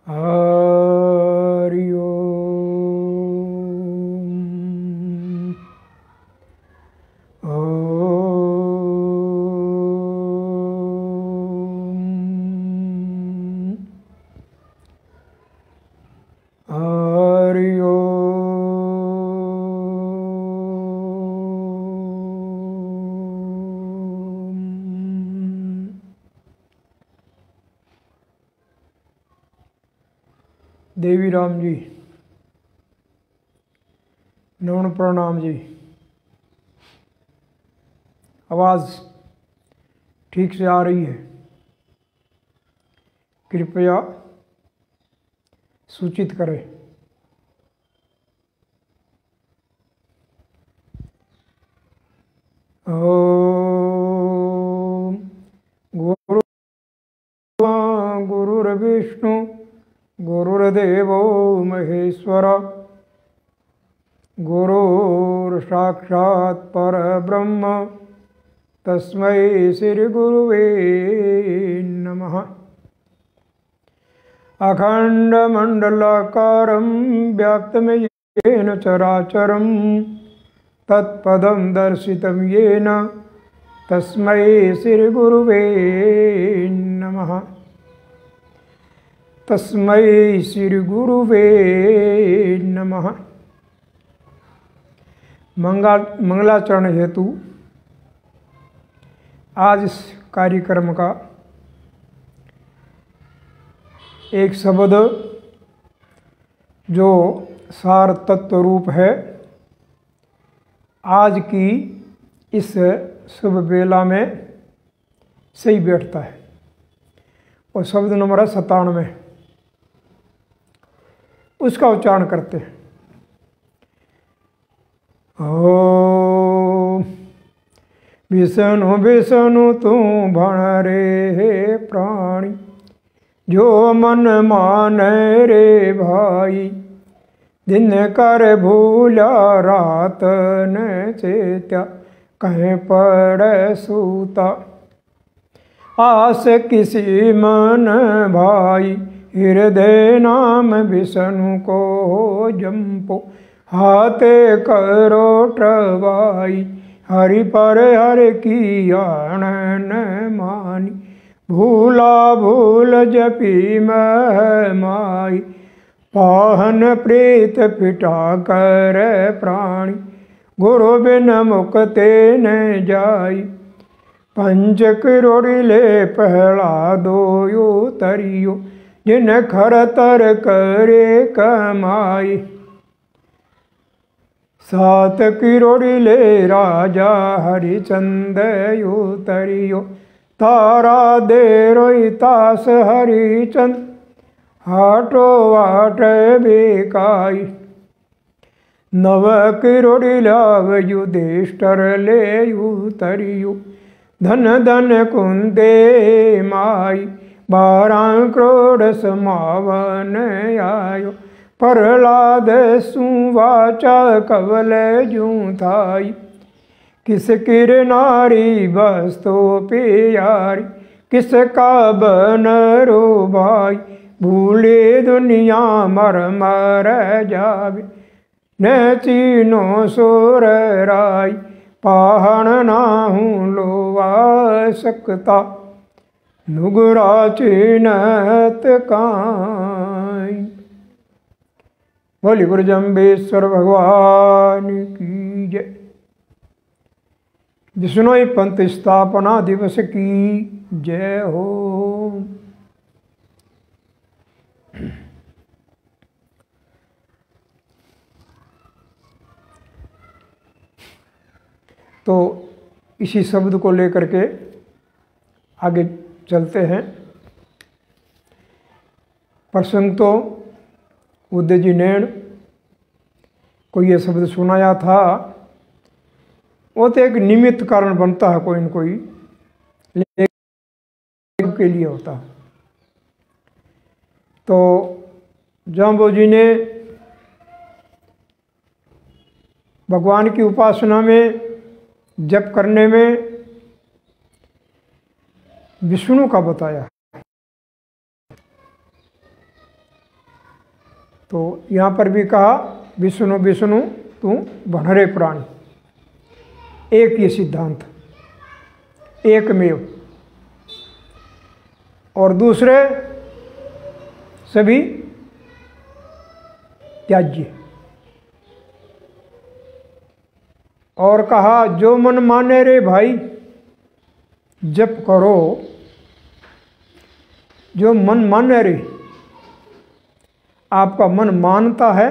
हरि ओम। हरि ओम। देवी राम जी, नमन प्रणाम जी। आवाज़ ठीक से आ रही है? कृपया सूचित करें। ओम गुरुर्विष्णु गुरुर्देवो महेश्वर गुरुर्साक्षात् परब्रह्म तस्मै श्री गुरुवे नमः। अखंडमंडलाकारं व्याप्तं येन चराचरं तत्पदं दर्शितं येन तस्मै श्री गुरुवे नमः। तस्मै श्री गुरुवे नमः। मंगलाचरण हेतु आज इस कार्यक्रम का एक शब्द जो सार तत्व रूप है, आज की इस शुभ बेला में सही बैठता है। और शब्द नंबर 97, उसका उच्चारण करते हैं। ओम विष्णु विष्णु तू भण रे हे प्राणी, जो मन माने रे भाई, दिन कर भूला रात न चेत्या, कहीं पड़े सूता। आस किसी मन भाई, हृदय नाम विष्णु को जंपो, हाथे करो ट्रवाई, हरि पर हरि की आन न मानी, भूला भूल जपी मह माई, पाहन प्रीत पिटा कर प्राणी, गुरु बिन मुक्ते न जाई। पंच करोड़िले पहला दोयो तरियो, जिन खरतर करे कमाई। 7 करोड़िले राजा हरिचंद यो तरियो, तारा दे रोई तास हरिचंद, हाटो वाट बेकाई। 9 करोड़िलाव युधिष्ठिर ले उतरियो, धन धन कुंदे माई, 12 करोड़ समावन आयो। प्रहलाद सुवाचा कवल जूं थाई, किस किर नारी बस्तो प्यारी, किसका बनरो भाई, भूले दुनिया मर मर जावे, न चीनो सोर राई, पहाड़ नाहू लोवा सकता, नुगरा चीनत काई। बोली गुरु जम्बेश्वर भगवान की जय। विष्णोई पंथ स्थापना दिवस की जय हो। तो इसी शब्द को लेकर के आगे चलते हैं। प्रसंग तो उद्दजी नैण को ये शब्द सुनाया था, वो तो एक निमित्त कारण बनता है, कोई न कोई के लिए होता है। तो जाम्बो जी ने भगवान की उपासना में, जप करने में विष्णु का बताया। तो यहाँ पर भी कहा विष्णु विष्णु तू भनरे प्राणी, एक ये सिद्धांत, एकमेव। और दूसरे सभी त्याज्य। और कहा जो मन माने रे भाई जप करो, जो मन माने रे, आपका मन मानता है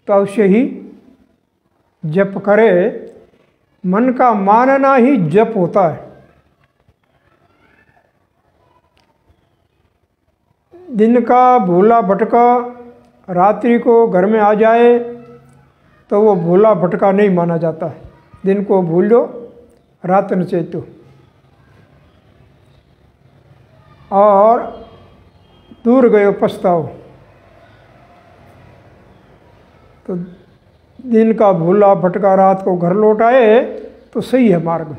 तो अवश्य ही जप करे। मन का मानना ही जप होता है। दिन का भूला भटका रात्रि को घर में आ जाए तो वो भूला भटका नहीं माना जाता है। दिन को भूल लो रात न चेतो। और दूर गए पछताओ, तो दिन का भूला भटका रात को घर लौट आए तो सही है मार्ग।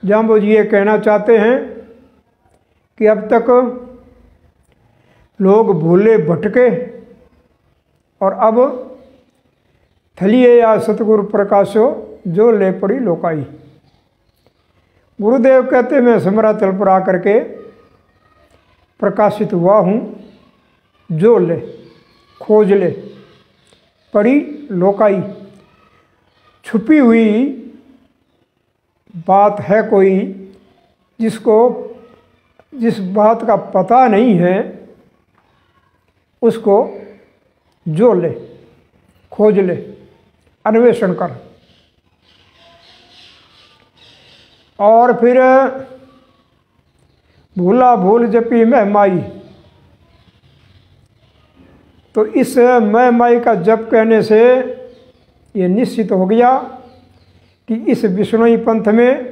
जाम्बो जी ये कहना चाहते हैं कि अब तक लोग भूले भटके और अब थलिए या सतगुरु प्रकाशो जो ले पड़ी लोकाई। गुरुदेव कहते मैं समरातल पर आकर के प्रकाशित हुआ हूँ, जो ले खोज ले पड़ी लोकाई। छुपी हुई बात है कोई जिसको जिस बात का पता नहीं है, उसको जो ले खोज ले अन्वेषण कर। और फिर भूला भूल जपी मैं माई, तो इस मैं माई का जप कहने से ये निश्चित हो गया कि इस विष्णुई पंथ में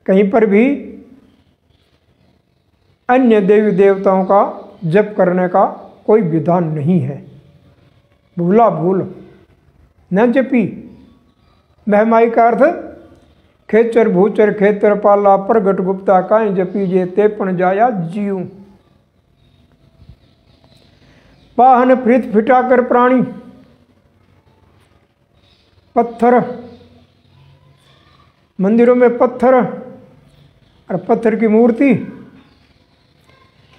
कहीं पर भी अन्य देवी देवताओं का जप करने का कोई विधान नहीं है। भूला भूल न जपी, महमाई का अर्थ खेचर भूचर खेतर पाला प्रगट गुप्ता काई जपी जे ते पण जाया जीव। पाहन प्रीत फिटाकर प्राणी, पत्थर मंदिरों में पत्थर और पत्थर की मूर्ति,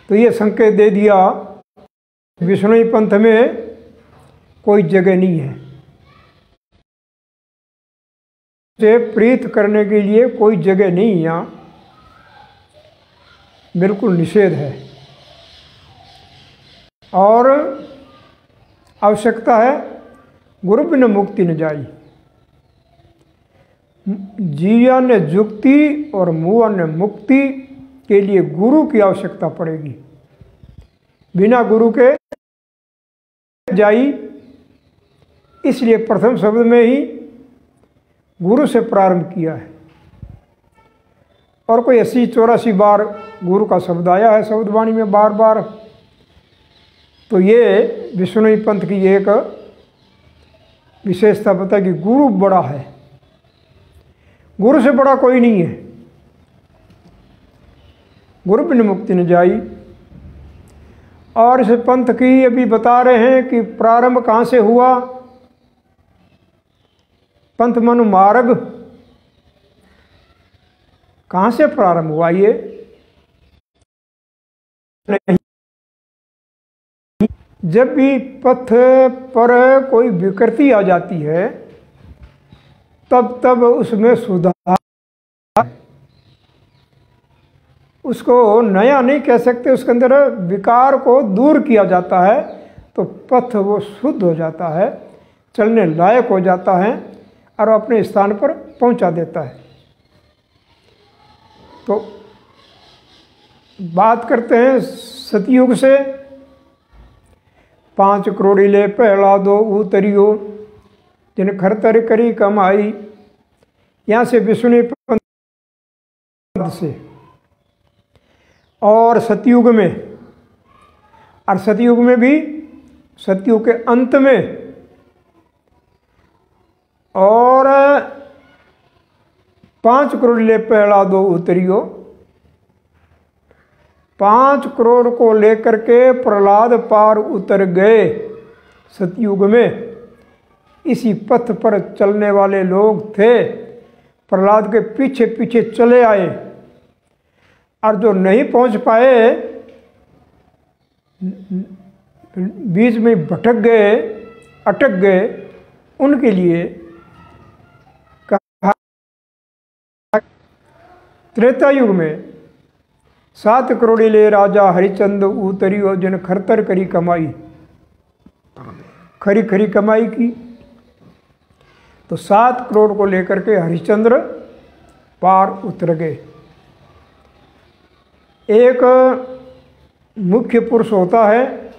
तो ये संकेत दे दिया विष्णुई पंथ में कोई जगह नहीं है। से प्रीत करने के लिए कोई जगह नहीं, यहाँ बिल्कुल निषेध है। और आवश्यकता है गुरु बिन मुक्ति न जाई। जिया ने जुक्ति और मुआ ने मुक्ति के लिए गुरु की आवश्यकता पड़ेगी। बिना गुरु के जाई, इसलिए प्रथम शब्द में ही गुरु से प्रारंभ किया है। और कोई 80-84 बार गुरु का शब्द आया है शब्दवाणी में बार बार। तो ये विष्णुई पंथ की एक विशेषता बता कि गुरु बड़ा है, गुरु से बड़ा कोई नहीं है। गुरु बिन मुक्ति न जाई। और इस पंथ की अभी बता रहे हैं कि प्रारंभ कहाँ से हुआ। पंथ मनु मार्ग कहाँ से प्रारंभ हुआ, ये नहीं। जब भी पथ पर कोई विकृति आ जाती है तब तब उसमें सुधार, उसको नया नहीं कह सकते, उसके अंदर विकार को दूर किया जाता है तो पथ वो शुद्ध हो जाता है, चलने लायक हो जाता है और अपने स्थान पर पहुंचा देता है। तो बात करते हैं सतयुग से। 5 करोड़ीले पहला दो उतरियो जिन खरतर करी कमाई। यहाँ से विष्णु पंथ से और सतयुग में, और सतयुग में भी सतयुग के अंत में और 5 करोड़ीले पहला दो उतरियो। 5 करोड़ को लेकर के प्रहलाद पार उतर गए सतयुग में। इसी पथ पर चलने वाले लोग थे, प्रहलाद के पीछे पीछे चले आए, और जो नहीं पहुंच पाए, बीच में भटक गए, अटक गए, उनके लिए कहा त्रेता युग में 7 करोड़ीले राजा हरिचंद्र उतरियो जिन खरतर करी कमाई। खरी खरी कमाई की तो 7 करोड़ को लेकर के हरिश्चंद्र पार उतर गए। एक मुख्य पुरुष होता है,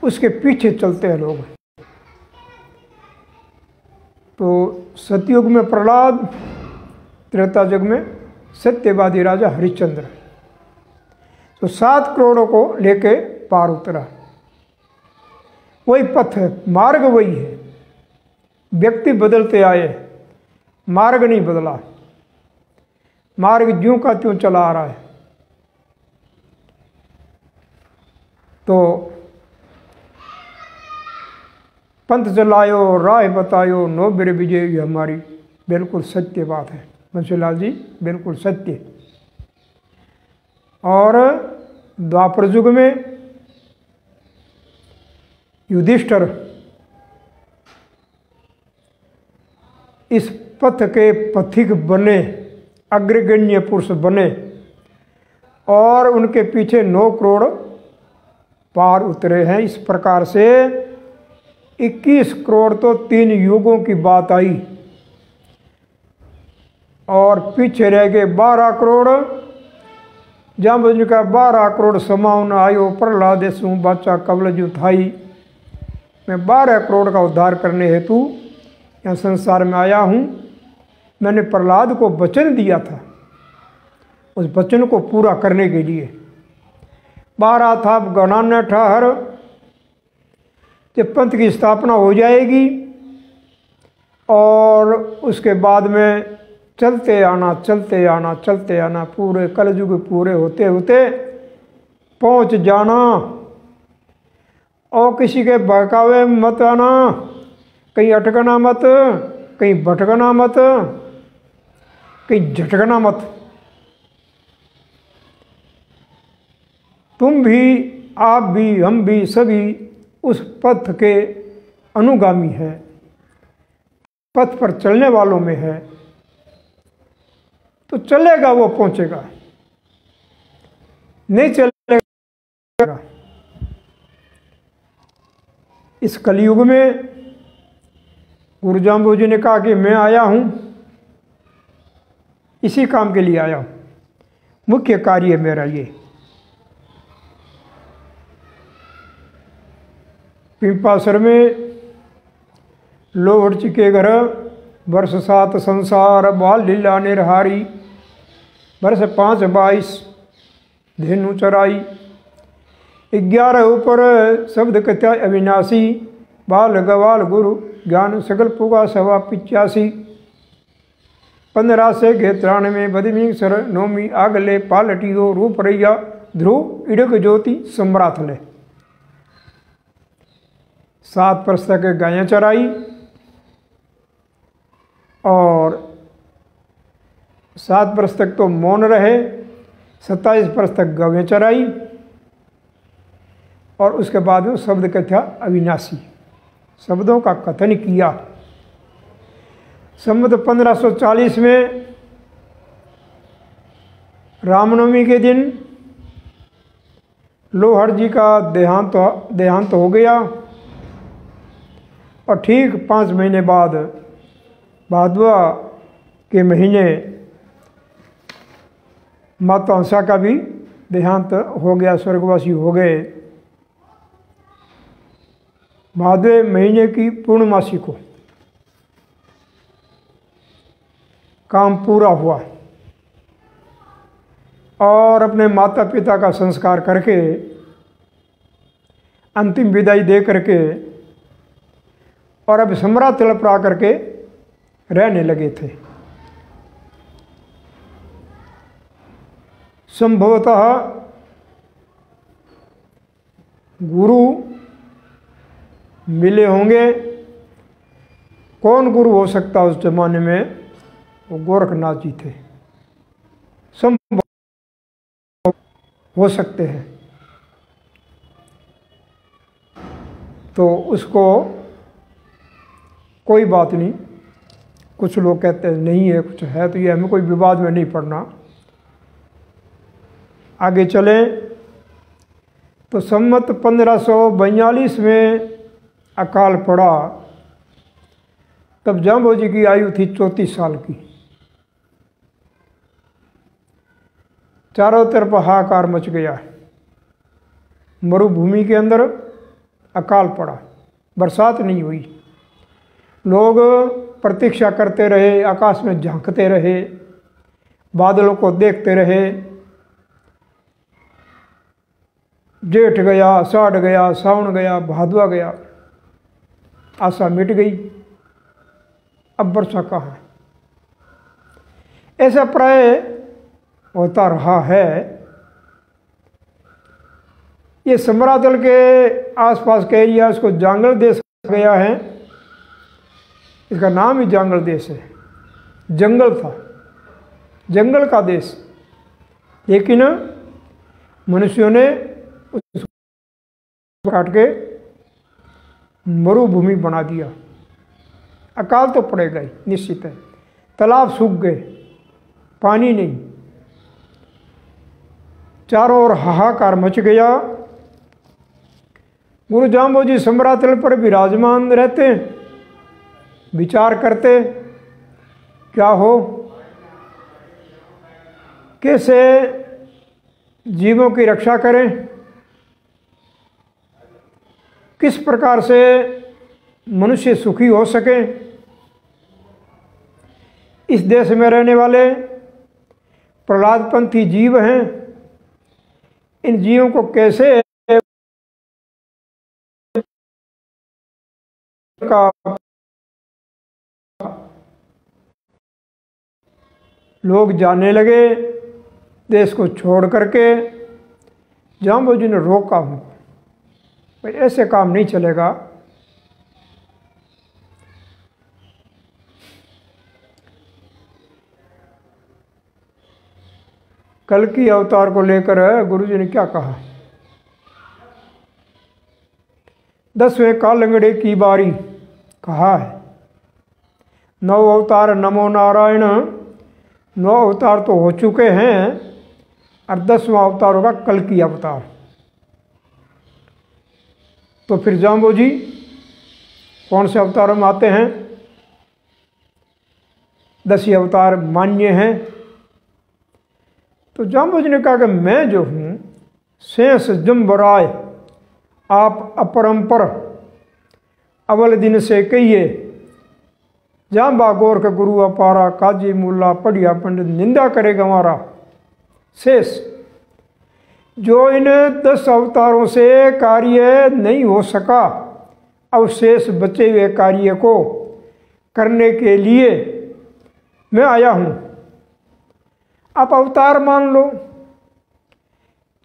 उसके पीछे चलते हैं लोग। तो सतयुग में प्रहलाद, त्रेता युग में सत्यवादी राजा हरिश्चंद्र। तो 7 करोड़ों को लेके पार उतरा। वही पथ है, मार्ग वही है, व्यक्ति बदलते आए, मार्ग नहीं बदला, मार्ग ज्यों का त्यों चला आ रहा है। तो पंथ चलायो राह बतायो नो बिर विजय, ये हमारी बिल्कुल सत्य बात है बंसीलाल जी, बिल्कुल सत्य। और द्वापर युग में युधिष्ठिर इस पथ के पथिक बने, अग्रगण्य पुरुष बने, और उनके पीछे 9 करोड़ पार उतरे हैं। इस प्रकार से 21 करोड़ तो 3 युगों की बात आई, और पीछे रह गए 12 करोड़। जहाँ का 12 करोड़ समाउन आयो प्रहलाद सु बाचा कबल जू थाई। मैं 12 करोड़ का उद्धार करने हेतु यहाँ संसार में आया हूँ। मैंने प्रहलाद को वचन दिया था, उस वचन को पूरा करने के लिए 12 था गणान ठहर। जब पंथ की स्थापना हो जाएगी और उसके बाद में चलते आना चलते आना चलते आना, पूरे कलयुग पूरे होते होते पहुँच जाना। और किसी के बहकावे मत आना, कहीं अटकना मत, कहीं भटकना मत, कहीं झटकना मत। तुम भी, आप भी, हम भी, सभी उस पथ के अनुगामी हैं, पथ पर चलने वालों में है। तो चलेगा वो पहुंचेगा, नहीं चलेगा। इस कलयुग में गुरु जाम्बू जी ने कहा कि मैं आया हूँ, इसी काम के लिए आया हूँ, मुख्य कार्य मेरा ये। पिंपासर में लोहड़ची के घर वर्ष 7 संसार बाल लीला निरहारी, वर्ष 5 22 धेनु चराई, 11 ऊपर शब्द कथ्या अविनाशी, बाल गवाल गुरु ज्ञान सकल पुगा 85। 15 से 93 बदमी सर नौमी आगले पालटियो रूप रैया ध्रुव इड़क ज्योति सम्राट ले। 7 वर्ष तक गायें चराई और 7 वर्ष तक तो मौन रहे, 27 वर्ष तक गवें चराई, और उसके बाद में शब्द कथ्या अविनाशी, शब्दों का कथन किया। संवत 1540 में रामनवमी के दिन लोहड़ जी का देहांत हो गया, और ठीक 5 महीने बाद भादवा के महीने माता हंसा का भी देहांत हो गया, स्वर्गवासी हो गए। भादवे महीने की पूर्णमासी को काम पूरा हुआ, और अपने माता पिता का संस्कार करके अंतिम विदाई दे करके और अब सम्राट तलपरा करके रहने लगे थे। संभवतः गुरु मिले होंगे। कौन गुरु हो सकता उस जमाने में? वो गोरखनाथ जी थे। संभव हो सकते हैं। तो उसको कोई बात नहीं। कुछ लोग कहते हैं नहीं है, कुछ है, तो ये हमें कोई विवाद में नहीं पड़ना। आगे चलें तो सम्मत 1542 में अकाल पड़ा। तब जाम्बो जी की आयु थी 34 साल की। चारों तरफ हाहाकार मच गया। मरुभूमि के अंदर अकाल पड़ा, बरसात नहीं हुई। लोग प्रतीक्षा करते रहे, आकाश में झांकते रहे, बादलों को देखते रहे। जेठ गया, आषाढ़ गया, सावन गया, भादवा गया, आशा मिट गई। अब वर्षा कहाँ? ऐसा प्राय होता रहा है। ये समरातल के आसपास के एरिया, इसको जांगल देश कहा गया है। इसका नाम ही जांगल देश है। जंगल था, जंगल का देश, लेकिन मनुष्यों ने उसको काट के मरुभूमि बना दिया। अकाल तो पड़ेगा ही, निश्चित है। तालाब सूख गए, पानी नहीं, चारों ओर हाहाकार मच गया। गुरु जाम्बो जी समरातल पर विराजमान रहते, विचार करते क्या हो, कैसे जीवों की रक्षा करें, किस प्रकार से मनुष्य सुखी हो सके। इस देश में रहने वाले प्रहलादपंथी जीव हैं, इन जीवों को कैसे का लोग जाने लगे देश को छोड़ करके। जाम्बो जी ने रोका हूँ, भाई ऐसे काम नहीं चलेगा। कल की अवतार को लेकर गुरुजी ने क्या कहा? 10वें कालंगड़े की बारी कहा है। 9 अवतार नमो नारायण, 9 अवतार तो हो चुके हैं और 10वां अवतार होगा कल की अवतार। तो फिर जाम्बो जी कौन से अवतारों में आते हैं? 10 ही अवतार मान्य हैं। तो जाम्बो जी ने कहा कि मैं जो हूँ शेष जम्बराय, आप अपरंपर अवल दिन से कहिए। जाम्बा गोर के गुरु अपारा, काजी मुल्ला पढ़िया पंडित निंदा करेगा हमारा। शेष जो इन 10 अवतारों से कार्य नहीं हो सका, अब शेष बचे हुए कार्य को करने के लिए मैं आया हूँ। आप अवतार मान लो,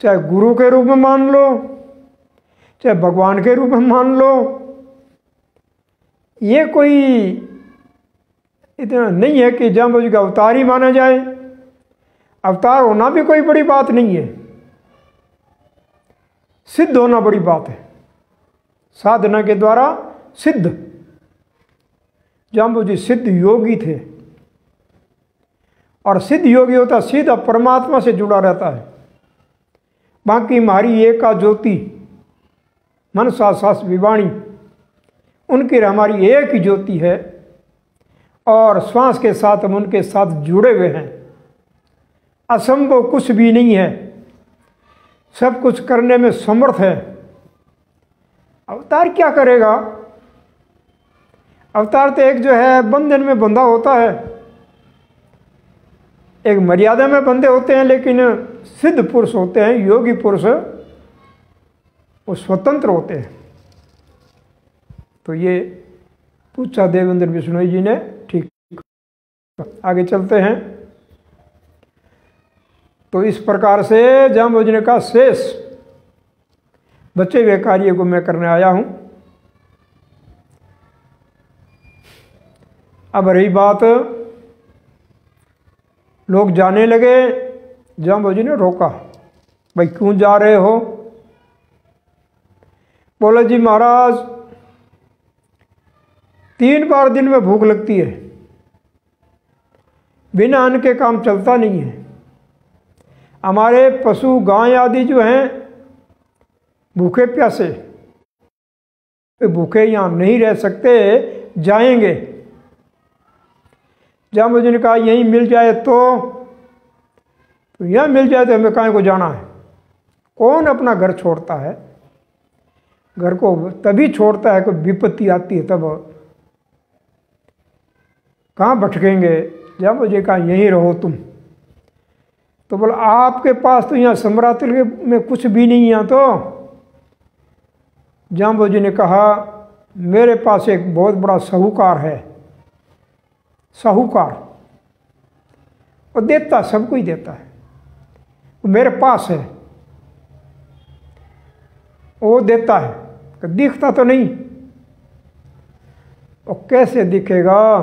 चाहे गुरु के रूप में मान लो, चाहे भगवान के रूप में मान लो। ये कोई इतना नहीं है कि जाम्बो जी का अवतार ही माना जाए। अवतार होना भी कोई बड़ी बात नहीं है, सिद्ध होना बड़ी बात है। साधना के द्वारा सिद्ध। जाम्बो जी सिद्ध योगी थे, और सिद्ध योगी होता सीधा परमात्मा से जुड़ा रहता है। बाकी हमारी एका ज्योति मनसा सास विवाणी, उनकी हमारी एक ही ज्योति है, और श्वास के साथ हम उनके साथ जुड़े हुए हैं। असंभव कुछ भी नहीं है, सब कुछ करने में समर्थ है। अवतार क्या करेगा? अवतार तो एक जो है बंधन में बंधा होता है, एक मर्यादा में बंधे होते हैं, लेकिन सिद्ध पुरुष होते हैं, योगी पुरुष, वो स्वतंत्र होते हैं। तो ये पूछा देवेंद्र बिश्नोई जी ने, ठीक। आगे चलते हैं। तो इस प्रकार से जाम्बोजी ने कहा शेष बचे हुए कार्य को मैं करने आया हूं। अब रही बात, लोग जाने लगे। जाम्बोजी ने रोका, भाई क्यों जा रहे हो? बोले जी महाराज 3 बार दिन में भूख लगती है, बिना अन्न के काम चलता नहीं है। हमारे पशु गाय आदि जो हैं भूखे प्यासे, भूखे यहाँ नहीं रह सकते, जाएंगे। जाम्बोजी ने कहा यहीं मिल जाए तो यहाँ मिल जाए तो हमें कहाँ को जाना है? कौन अपना घर छोड़ता है? घर को तभी छोड़ता है कोई विपत्ति आती है, तब कहाँ भटकेंगे? जाम्बोजी कहा यहीं रहो तुम। तो बोला आपके पास तो यहाँ समरातल में कुछ भी नहीं। यहाँ तो जाम्बोजी ने कहा मेरे पास एक बहुत बड़ा साहूकार है, साहूकार, वो देता, सबको ही देता है, वो मेरे पास है, वो देता है। दिखता तो नहीं, वो कैसे दिखेगा?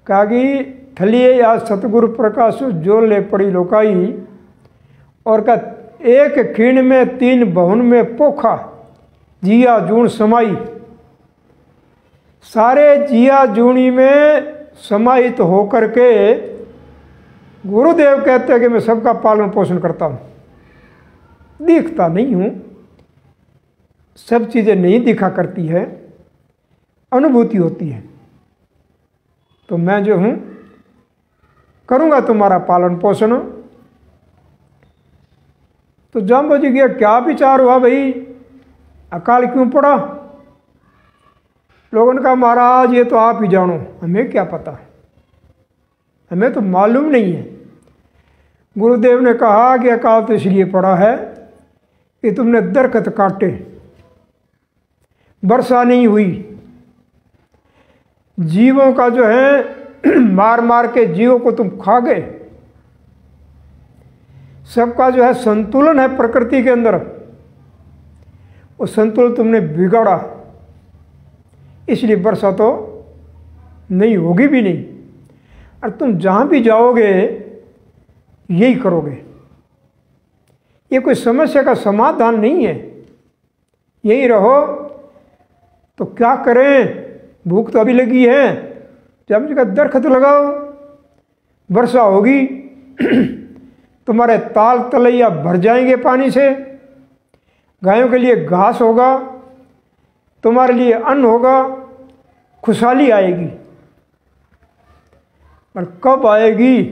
कागी थलिए या सतगुरु प्रकाश जो ले पड़ी लोकाई, और का एक खीण में 3 बहुन में पोखा, जिया जूण समाई। सारे जिया जूणी में समाहित होकर के गुरुदेव कहते हैं कि मैं सबका पालन पोषण करता हूँ। दिखता नहीं हूँ, सब चीज़ें नहीं दिखा करती है, अनुभूति होती है। तो मैं जो हूँ करूँगा तुम्हारा पालन पोषण। तो जाम्बोजी का क्या विचार हुआ, भाई अकाल क्यों पड़ा? लोगों ने कहा महाराज ये तो आप ही जानो, हमें क्या पता, हमें तो मालूम नहीं है। गुरुदेव ने कहा कि अकाल तो इसलिए पड़ा है कि तुमने दरख्त काटे, वर्षा नहीं हुई, जीवों का जो है मार मार के जीवों को तुम खा गए। सबका जो है संतुलन है प्रकृति के अंदर, वो संतुलन तुमने बिगाड़ा, इसलिए वर्षा तो नहीं होगी भी नहीं। और तुम जहाँ भी जाओगे यही करोगे, ये कोई समस्या का समाधान नहीं है। यही रहो तो क्या करें, भूख तो अभी लगी है, जब जगह दरख्त लगाओ, वर्षा होगी, तुम्हारे ताल तलैया भर जाएंगे पानी से, गायों के लिए घास होगा, तुम्हारे लिए अन्न होगा, खुशहाली आएगी। पर कब आएगी,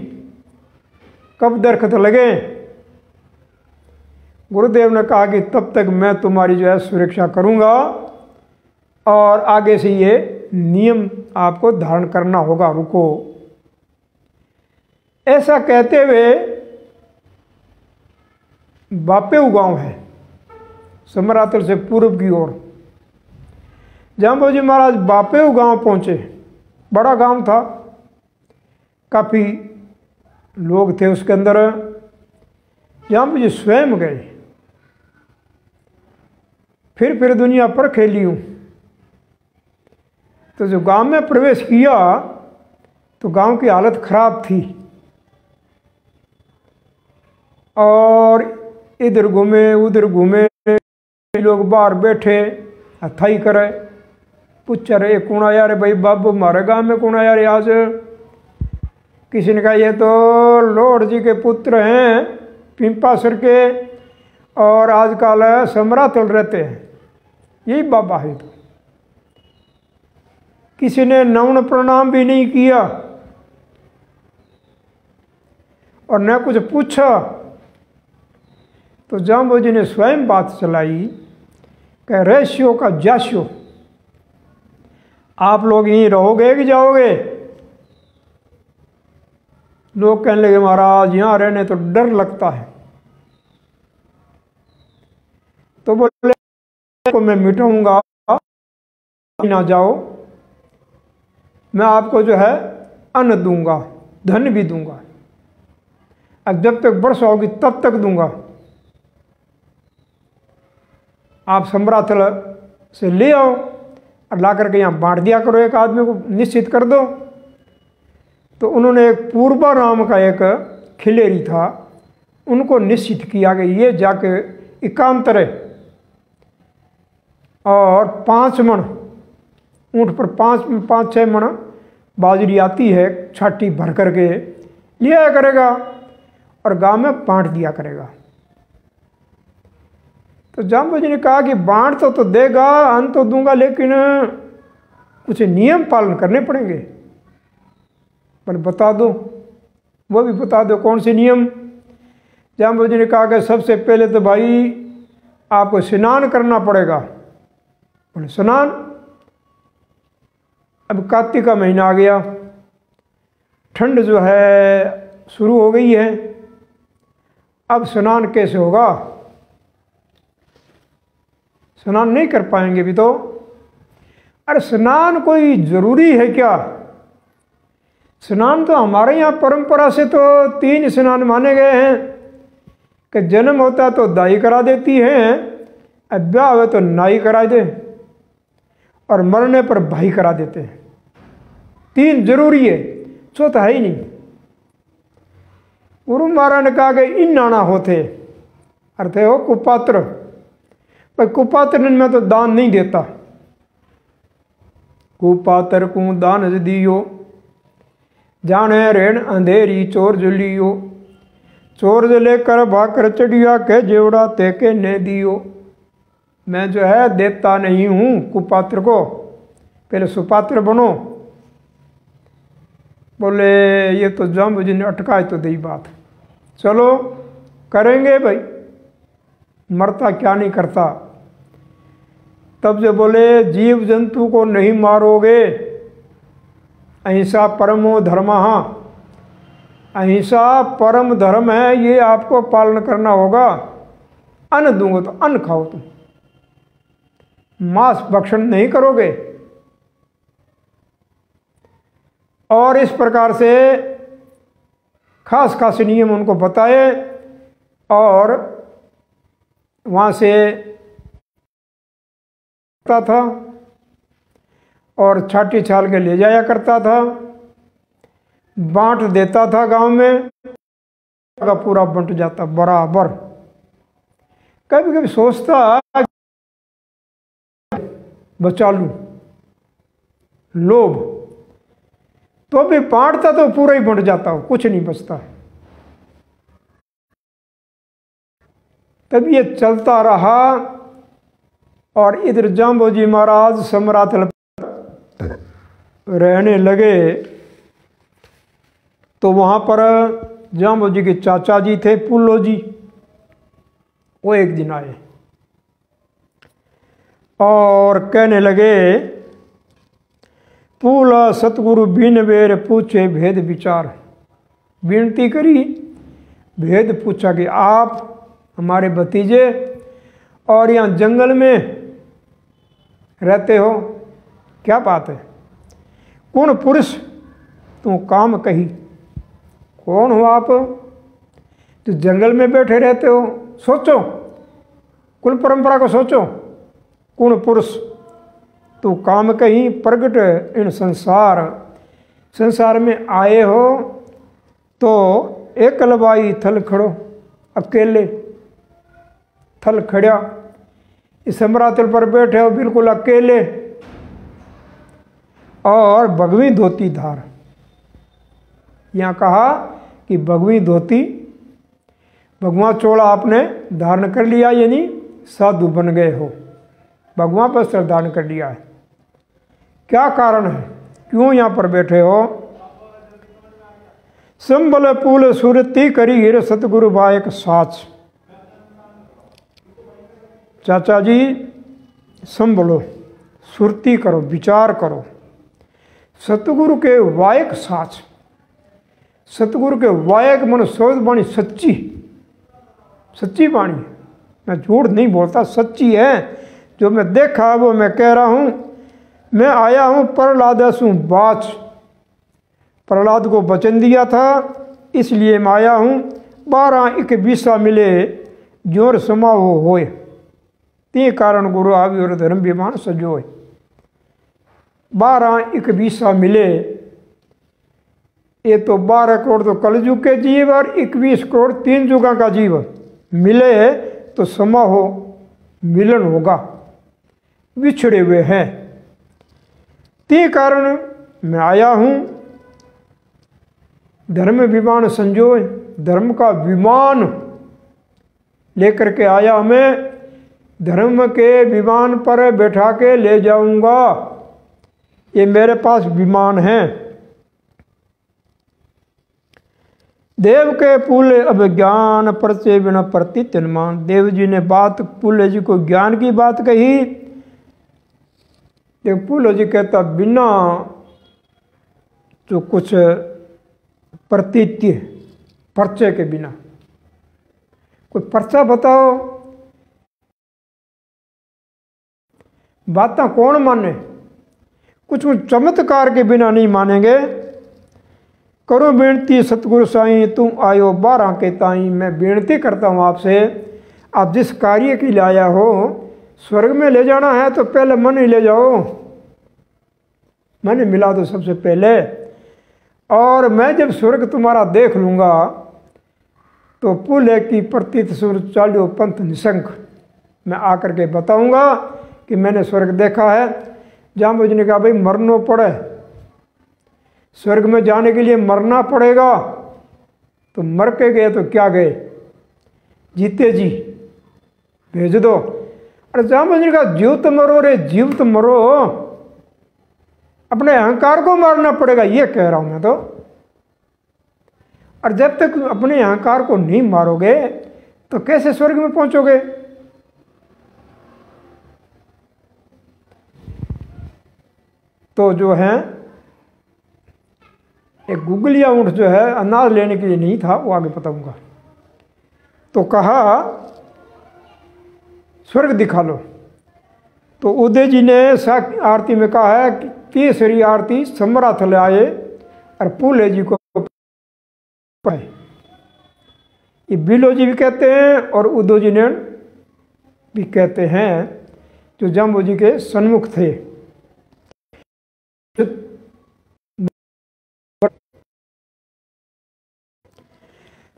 कब दरख्त लगे? गुरुदेव ने कहा कि तब तक मैं तुम्हारी जो है सुरक्षा करूँगा, और आगे से ये नियम आपको धारण करना होगा, रुको। ऐसा कहते हुए बापेऊ गांव है समरातल से पूर्व की ओर। जाम्बोजी महाराज बापेऊ गांव पहुंचे, बड़ा गांव था, काफ़ी लोग थे उसके अंदर। जाम्बोजी स्वयं गए, फिर दुनिया पर खेली हूँ। तो जो गांव में प्रवेश किया तो गांव की हालत खराब थी, और इधर घूमे उधर घूमे, लोग बाहर बैठे हथाई करे, पूछ रहे कौन आया रे भाई बाबू, हमारे गांव में कौन आया रे आज? किसी ने कहा ये तो लौड़ जी के पुत्र हैं पिंपासर के, और आजकल समरातल रहते हैं, यही बाबा है। तो किसी ने नमन प्रणाम भी नहीं किया और न कुछ पूछा। तो जाम्बोजी ने स्वयं बात चलाई कि रहस्यो का जास्यो, आप लोग यहीं रहोगे कि जाओगे? लोग कहने लगे महाराज यहाँ रहने तो डर लगता है। तो बोले को मैं मिटाऊंगा, ना जाओ, मैं आपको जो है अन्न दूंगा, धन भी दूंगा, अब जब तक वर्षा होगी तब तक दूंगा। आप समराथल से ले आओ और ला करके यहाँ बांट दिया करो, एक आदमी को निश्चित कर दो। तो उन्होंने एक पूर्वा नाम का एक खिलेरी था, उनको निश्चित किया कि ये जाके एकांतरे और 5 मन ऊँट पर 5-6 मन बाजरी आती है, छाटी भर करके ले आया करेगा और गांव में बांट दिया करेगा। तो जाम्बू जी ने कहा कि बांट तो देगा, अन्न तो दूंगा, लेकिन कुछ नियम पालन करने पड़ेंगे। पर बता दो, वो भी बता दो कौन से नियम। जाम्बू जी ने कहा कि सबसे पहले तो भाई आपको स्नान करना पड़ेगा। बोले स्नान? अब कार्तिक का महीना आ गया, ठंड जो है शुरू हो गई है, अब स्नान कैसे होगा? स्नान नहीं कर पाएंगे भी तो। अरे स्नान कोई ज़रूरी है क्या? स्नान तो हमारे यहाँ परंपरा से तो 3 स्नान माने गए हैं कि जन्म होता तो दाई करा देती है, अब ब्याह हो तो नाई करा दे, और मरने पर भाई करा देते हैं। 3 जरूरी है, चौथा है ही नहीं। गुरु महाराज ने कहा कि इन नाना होते, अर्थ हो कुपात्र, पर कुपात्र में तो दान नहीं देता। कुपात्र को दान दियो, जाने रेण अंधेरी चोर जुलियो, चोर लेकर भाकर चढ़िया के जेवड़ा ते के ने दियो। मैं जो है देता नहीं हूँ कुपात्र को, पहले सुपात्र बनो। बोले ये तो जाम्बू जी ने अटकाए तो दी बात, चलो करेंगे भाई, मरता क्या नहीं करता। तब जो बोले जीव जंतु को नहीं मारोगे, अहिंसा परमो धर्मः, अहिंसा परम धर्म है, ये आपको पालन करना होगा। अन्न दूंगा तो अन्न खाओ, तुम मांस भक्षण नहीं करोगे। और इस प्रकार से खास खास नियम उनको बताए और वहाँ से था और छाटी छाल के ले जाया करता था, बांट देता था गांव में, का पूरा बंट जाता बराबर। कभी कभी सोचता बचा लूं, लोभ, तो भी बांटता तो पूरा ही बंट जाता, कुछ नहीं बचता। तब ये चलता रहा और इधर जाम्बू जी महाराज समराथल रहने लगे। तो वहाँ पर जाम्बू जी के चाचा जी थे पुल्लो जी, वो एक दिन आए और कहने लगे, पूला सतगुरु बिन बेर पूछे भेद विचार। विनती करी, भेद पूछा कि आप हमारे भतीजे और यहाँ जंगल में रहते हो, क्या बात है? कौन पुरुष तू काम कही? कौन हो आप जो जंगल में बैठे रहते हो? सोचो, कुल परंपरा को सोचो। कौन पुरुष तू काम कही प्रगट इन संसार, संसार में आए हो तो एक लबाई थल खड़ो, अकेले थल खड़ा, इस समरातल पर बैठे हो बिल्कुल अकेले, और भगवी धोती धार। यहाँ कहा कि भगवी धोती, भगवा चोला आपने धारण कर लिया, यानी साधु बन गए हो, भगवा वस्त्र धारण कर लिया है। क्या कारण है, क्यों यहाँ पर बैठे हो? संबल पुल सुरती करी हीर सतगुरु बायक साच। चाचा जी संभलो, सुरती करो, विचार करो। सतगुरु के वायक साच, सतगुरु के वायक मन सोच वाणी सच्ची, सच्ची वाणी, मैं झूठ नहीं बोलता, सच्ची है। जो मैं देखा वो मैं कह रहा हूँ। मैं आया हूँ प्रहलाद सु बाच, प्रहलाद को वचन दिया था इसलिए मैं आया हूँ, 12 21 मिले जोर समाओ होए, ते कारण गुरु आवी और धर्म विमान सजोए। 12 21 मिले, ये तो 12 करोड़ तो कलयुग के जीव और 21 करोड़ 3 युगा का जीव मिले तो समा हो, मिलन होगा, बिछड़े हुए हैं। ते कारण मैं आया हूँ, धर्म विमान संजोए, धर्म का विमान लेकर के आया, मैं धर्म के विमान पर बैठा के ले जाऊंगा। ये मेरे पास विमान है। देव के पुल अब ज्ञान परचे बिना प्रति तन्मान। देव जी ने बात पुल जी को ज्ञान की बात कही, लेकिन पुल जी कहता बिना जो कुछ प्रतीत्य पर्चे के बिना, कोई पर्चा बताओ। बातें कौन माने, कुछ चमत्कार के बिना नहीं मानेंगे। करो बेनती सतगुरु साईं, तुम आयो 12 के ताई। मैं बेनती करता हूँ आपसे, आप जिस कार्य के लिए आया हो, स्वर्ग में ले जाना है तो पहले मन ही ले जाओ, मन मिला दो सबसे पहले। और मैं जब स्वर्ग तुम्हारा देख लूँगा तो पुल की प्रतीत सुर चाल्यो पंथ निशंक, मैं आकर के बताऊँगा कि मैंने स्वर्ग देखा है। जाम्बोजी ने कहा भाई मरना पड़े, स्वर्ग में जाने के लिए मरना पड़ेगा, तो मर के गए तो क्या गए, जीते जी भेज दो। अरे जाम्बोजी ने कहा जीव तो मरो रे, जीव तो मरो, अपने अहंकार को मारना पड़ेगा, ये कह रहा हूं मैं तो। और जब तक अपने अहंकार को नहीं मारोगे तो कैसे स्वर्ग में पहुंचोगे। तो जो है एक गुगलिया ऊँट जो है अनाज लेने के लिए नहीं था, वो आगे बताऊंगा। तो कहा स्वर्ग दिखा लो। तो उदय जी ने आरती में कहा है कि तीसरी आरती समराथ ले आए और पूले जी को पाए। ये बिलो जी भी कहते हैं और उदय जी ने भी कहते हैं, जो जाम्बू जी के सन्मुख थे।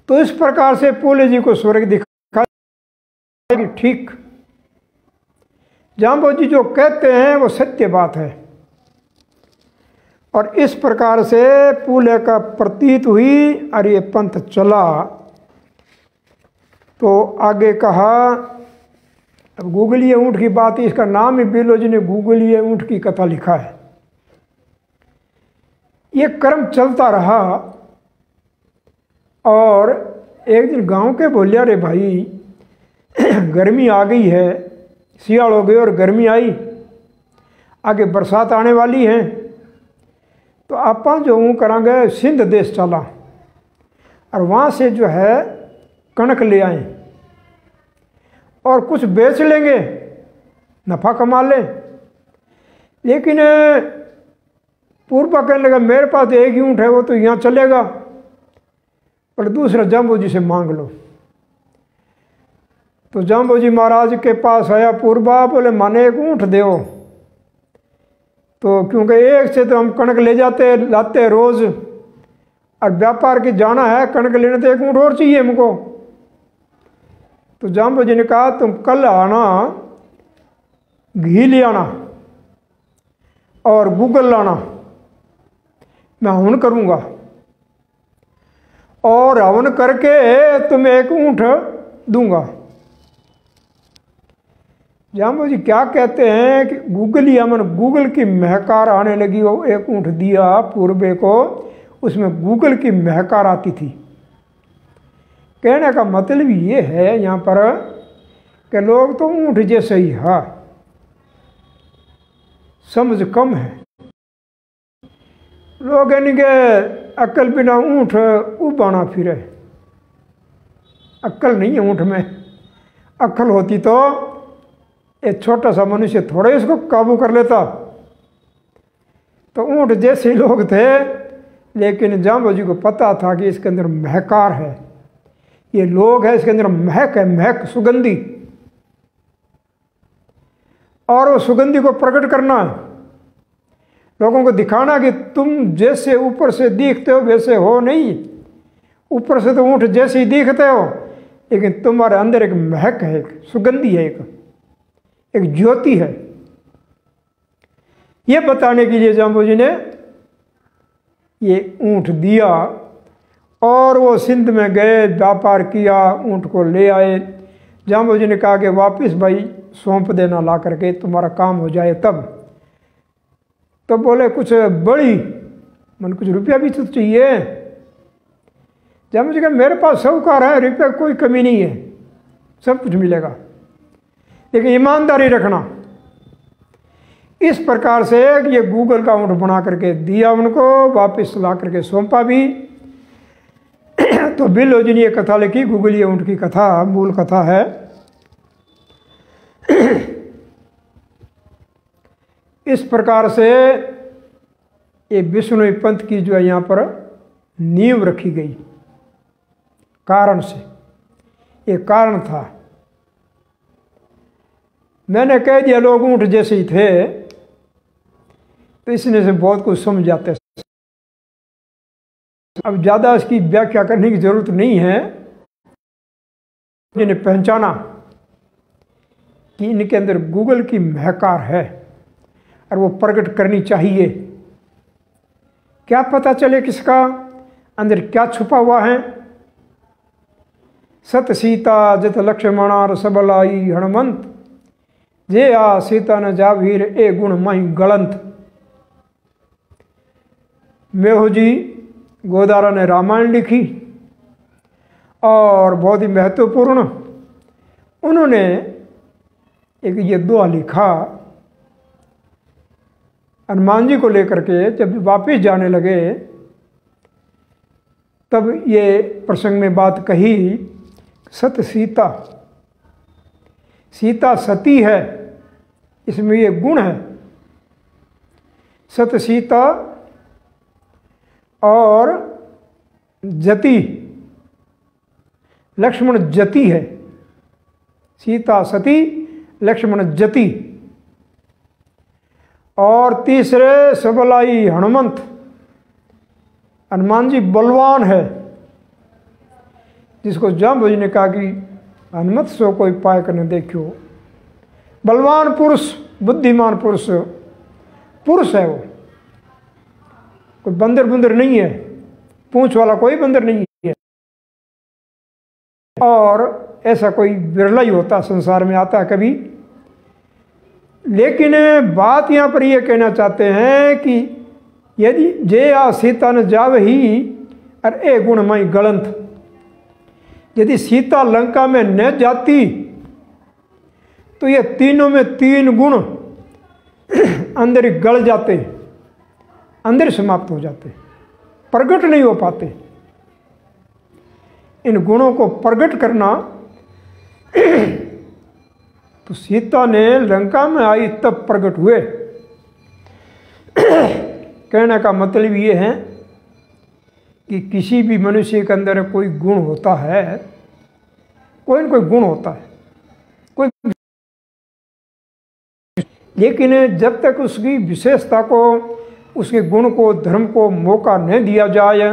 तो इस प्रकार से पूले जी को स्वर्ग दिखाया। ठीक, जाम्बू जी जो कहते हैं वो सत्य बात है। और इस प्रकार से पूले का प्रतीत हुई और ये पंथ चला। तो आगे कहा, अब गुगलिया ऊँट की बात, इसका नाम ही बिलो जी ने गुगलिया ऊँट की कथा लिखा है। ये कर्म चलता रहा और एक दिन गांव के बोलिया रे भाई गर्मी आ गई है, सियाल हो गई और गर्मी आई, आगे बरसात आने वाली है, तो आप जो हूँ करांगे सिंध देश चला और वहाँ से जो है कणक ले आए और कुछ बेच लेंगे, नफ़ा कमा लें। लेकिन पूर्वा कहने लगा मेरे पास एक ही ऊँट है, वो तो यहाँ चलेगा, पर दूसरा जाम्बू जी से मांग लो। तो जाम्बू जी महाराज के पास आया पूर्वा, बोले माने एक ऊँट दो। तो क्योंकि एक से तो हम कणक ले जाते लाते रोज़, और व्यापार की जाना है, कणक लेने तो एक ऊँट और चाहिए हमको। तो जाम्बू जी ने कहा तुम कल आना, घी ले आना और गूगल लाना, मैं हवन करूँगा और हवन करके तुम्हें एक ऊँट दूंगा। जाम्बू जी क्या कहते हैं कि गूगल अमन, गूगल की महकार आने लगी। वो एक ऊँट दिया पूर्वे को, उसमें गूगल की महकार आती थी। कहने का मतलब ये है यहाँ पर कि लोग तो ऊँट जैसे ही है, समझ कम है। लोग यानी कि अक्ल बिना ऊँट उबाना फिरे, अक्ल नहीं है ऊँट में। अक्ल होती तो एक छोटा सा मनुष्य थोड़े इसको काबू कर लेता। तो ऊँट जैसे ही लोग थे, लेकिन जाम्बू जी को पता था कि इसके अंदर महकार है, ये लोग है, इसके अंदर महक है, महक सुगंधी, और वो सुगंधी को प्रकट करना है, लोगों को दिखाना कि तुम जैसे ऊपर से दिखते हो वैसे हो नहीं। ऊपर से तो ऊँट जैसे ही दिखते हो, लेकिन तुम्हारे अंदर एक महक है, एक सुगंधी है, एक ज्योति है। ये बताने के लिए जाम्बू जी ने ये ऊँट दिया और वो सिंध में गए, व्यापार किया, ऊँट को ले आए। जाम्बू जी ने कहा कि वापस भाई सौंप देना ला करके, तुम्हारा काम हो जाए तब। तो बोले कुछ बड़ी मन, कुछ रुपया भी तो चाहिए। जाम्बू जी कहा मेरे पास साहूकार है, रुपये कोई कमी नहीं है, सब कुछ मिलेगा, लेकिन ईमानदारी रखना। इस प्रकार से ये गूगल का ऊँट बना करके दिया उनको, वापस ला करके सौंपा भी। तो बिल्लो जी ने ये कथा लिखी, गूगल ये ऊँट की कथा मूल कथा है। इस प्रकार से ये विष्णु पंथ की जो है यहाँ पर नींव रखी गई कारण से। ये कारण था, मैंने कह दिया लोग ऊँट जैसे ही थे, तो इसने से बहुत कुछ समझ जाते हैं। अब ज़्यादा इसकी व्याख्या करने की जरूरत नहीं है। जिन्हें पहचाना कि इनके अंदर गूगल की महकार है और वो प्रकट करनी चाहिए। क्या पता चले किसका अंदर क्या छुपा हुआ है। सत सीता जत लक्ष्मणार सबलाई हनुमंत, जे आ सीता न जावीर ए गुण मही गलंत। मेहू जी गोदारा ने रामायण लिखी और बहुत ही महत्वपूर्ण उन्होंने एक ये दोहा लिखा हनुमान जी को लेकर के। जब वापस जाने लगे तब ये प्रसंग में बात कही, सत सीता, सीता सती है, इसमें ये गुण है। सत सीता और जति, लक्ष्मण जति है। सीता सती, लक्ष्मण जति। और तीसरे सबलाई हनुमंत, हनुमान जी बलवान है, जिसको जाम्बू जी ने कहा कि हनुमत सो कोई पाए कर देखियो। बलवान पुरुष, बुद्धिमान पुरुष, पुरुष है वो, कोई बंदर बुंदर नहीं है, पूंछ वाला कोई बंदर नहीं है। और ऐसा कोई बिरला ही होता संसार में आता है कभी। लेकिन बात यहाँ पर ये कहना चाहते हैं कि यदि जे आ सीता न जाव ही और ए गुणमय गलंत, यदि सीता लंका में न जाती तो ये तीनों में तीन गुण अंदर गल जाते, अंदर समाप्त हो जाते, प्रकट नहीं हो पाते। इन गुणों को प्रकट करना तो सीता ने लंका में आई तब प्रकट हुए। कहने का मतलब ये है कि किसी भी मनुष्य के अंदर कोई गुण होता है, कोई न कोई गुण होता है, कोई, लेकिन जब तक उसकी विशेषता को, उसके गुण को, धर्म को मौका न दिया जाए,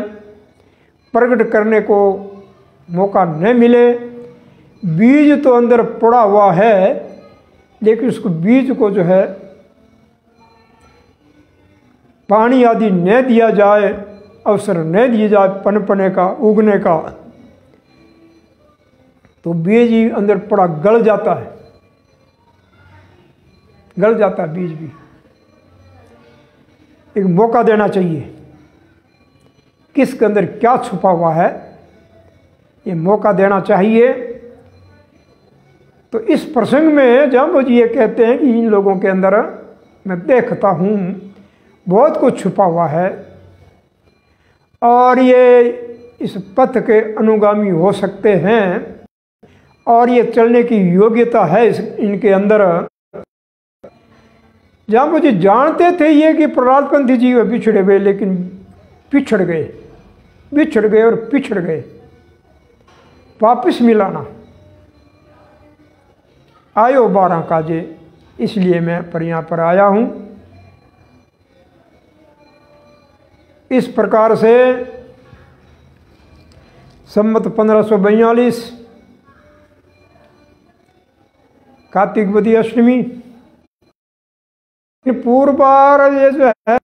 प्रकट करने को मौका न मिले, बीज तो अंदर पड़ा हुआ है, लेकिन उसको बीज को जो है पानी आदि न दिया जाए, अवसर न दिया जाए पनपने का, उगने का, तो बीज ही अंदर पड़ा गल जाता है, गल जाता है बीज भी। एक मौका देना चाहिए, किसके अंदर क्या छुपा हुआ है, ये मौका देना चाहिए। तो इस प्रसंग में जाम्बू जी ये कहते हैं कि इन लोगों के अंदर मैं देखता हूँ बहुत कुछ छुपा हुआ है और ये इस पथ के अनुगामी हो सकते हैं और ये चलने की योग्यता है इनके अंदर। जाम्बू जी जानते थे ये कि प्रहलादपंथी जी वे बिछड़े हुए, लेकिन बिछड़ गए, बिछड़ गए और पिछड़ गए। वापिस मिलाना। आयो 12 काजे, इसलिए मैं पर यहाँ पर आया हूँ। इस प्रकार से संवत 1542 कार्तिक वदी अष्टमी पूर्व बार ये जो है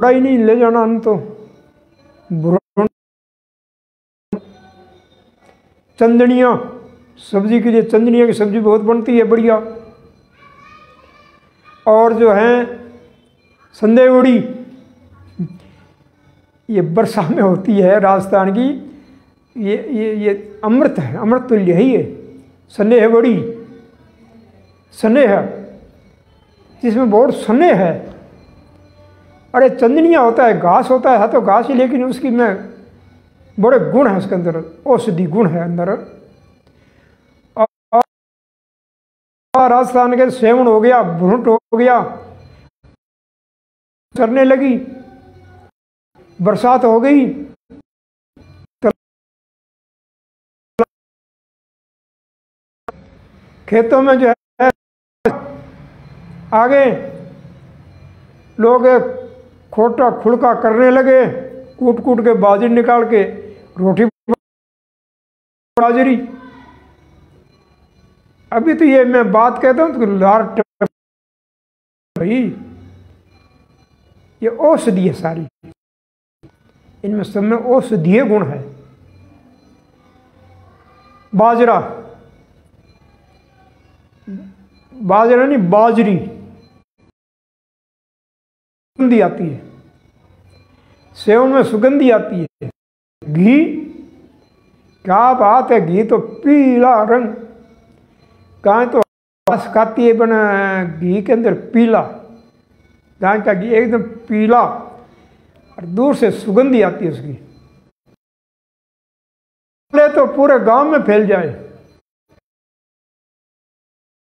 ही नहीं ले जाना हम तो। चंदनिया सब्जी के लिए, चंदनिया की सब्जी बहुत बनती है बढ़िया। और जो है संदेवड़ी, ये वर्षा में होती है राजस्थान की। ये अमृत है, अमृत तुल्य ही है। स्नेह बड़ी, स्नेह जिसमें बहुत स्नेह है। अरे चंदनिया होता है, घास होता है तो घास ही, लेकिन उसकी में बड़े गुण है, उसके अंदर औषधि गुण है अंदर। और राजस्थान के सेवन हो गया, भ्रूट हो गया, चरने लगी, बरसात हो गई, खेतों में जो है आगे लोग खोटा खुड़का करने लगे, कूट कूट के बाजरी निकाल के रोटी बाजरी। अभी तो ये मैं बात कहता हूँ तो लार भाई, ये औषधि है सारी, इनमें सब में औषधीय गुण है। बाजरा, बाजरा नहीं बाजरी, सुगंधी आती है, सेवन में सुगंधी आती है। घी, क्या बात है, घी तो पीला रंग, गाय तो रस खाती है बना घी के अंदर पीला, गाय का घी एकदम पीला और दूर से सुगंधी आती है उसकी, तो पूरे गांव में फैल जाए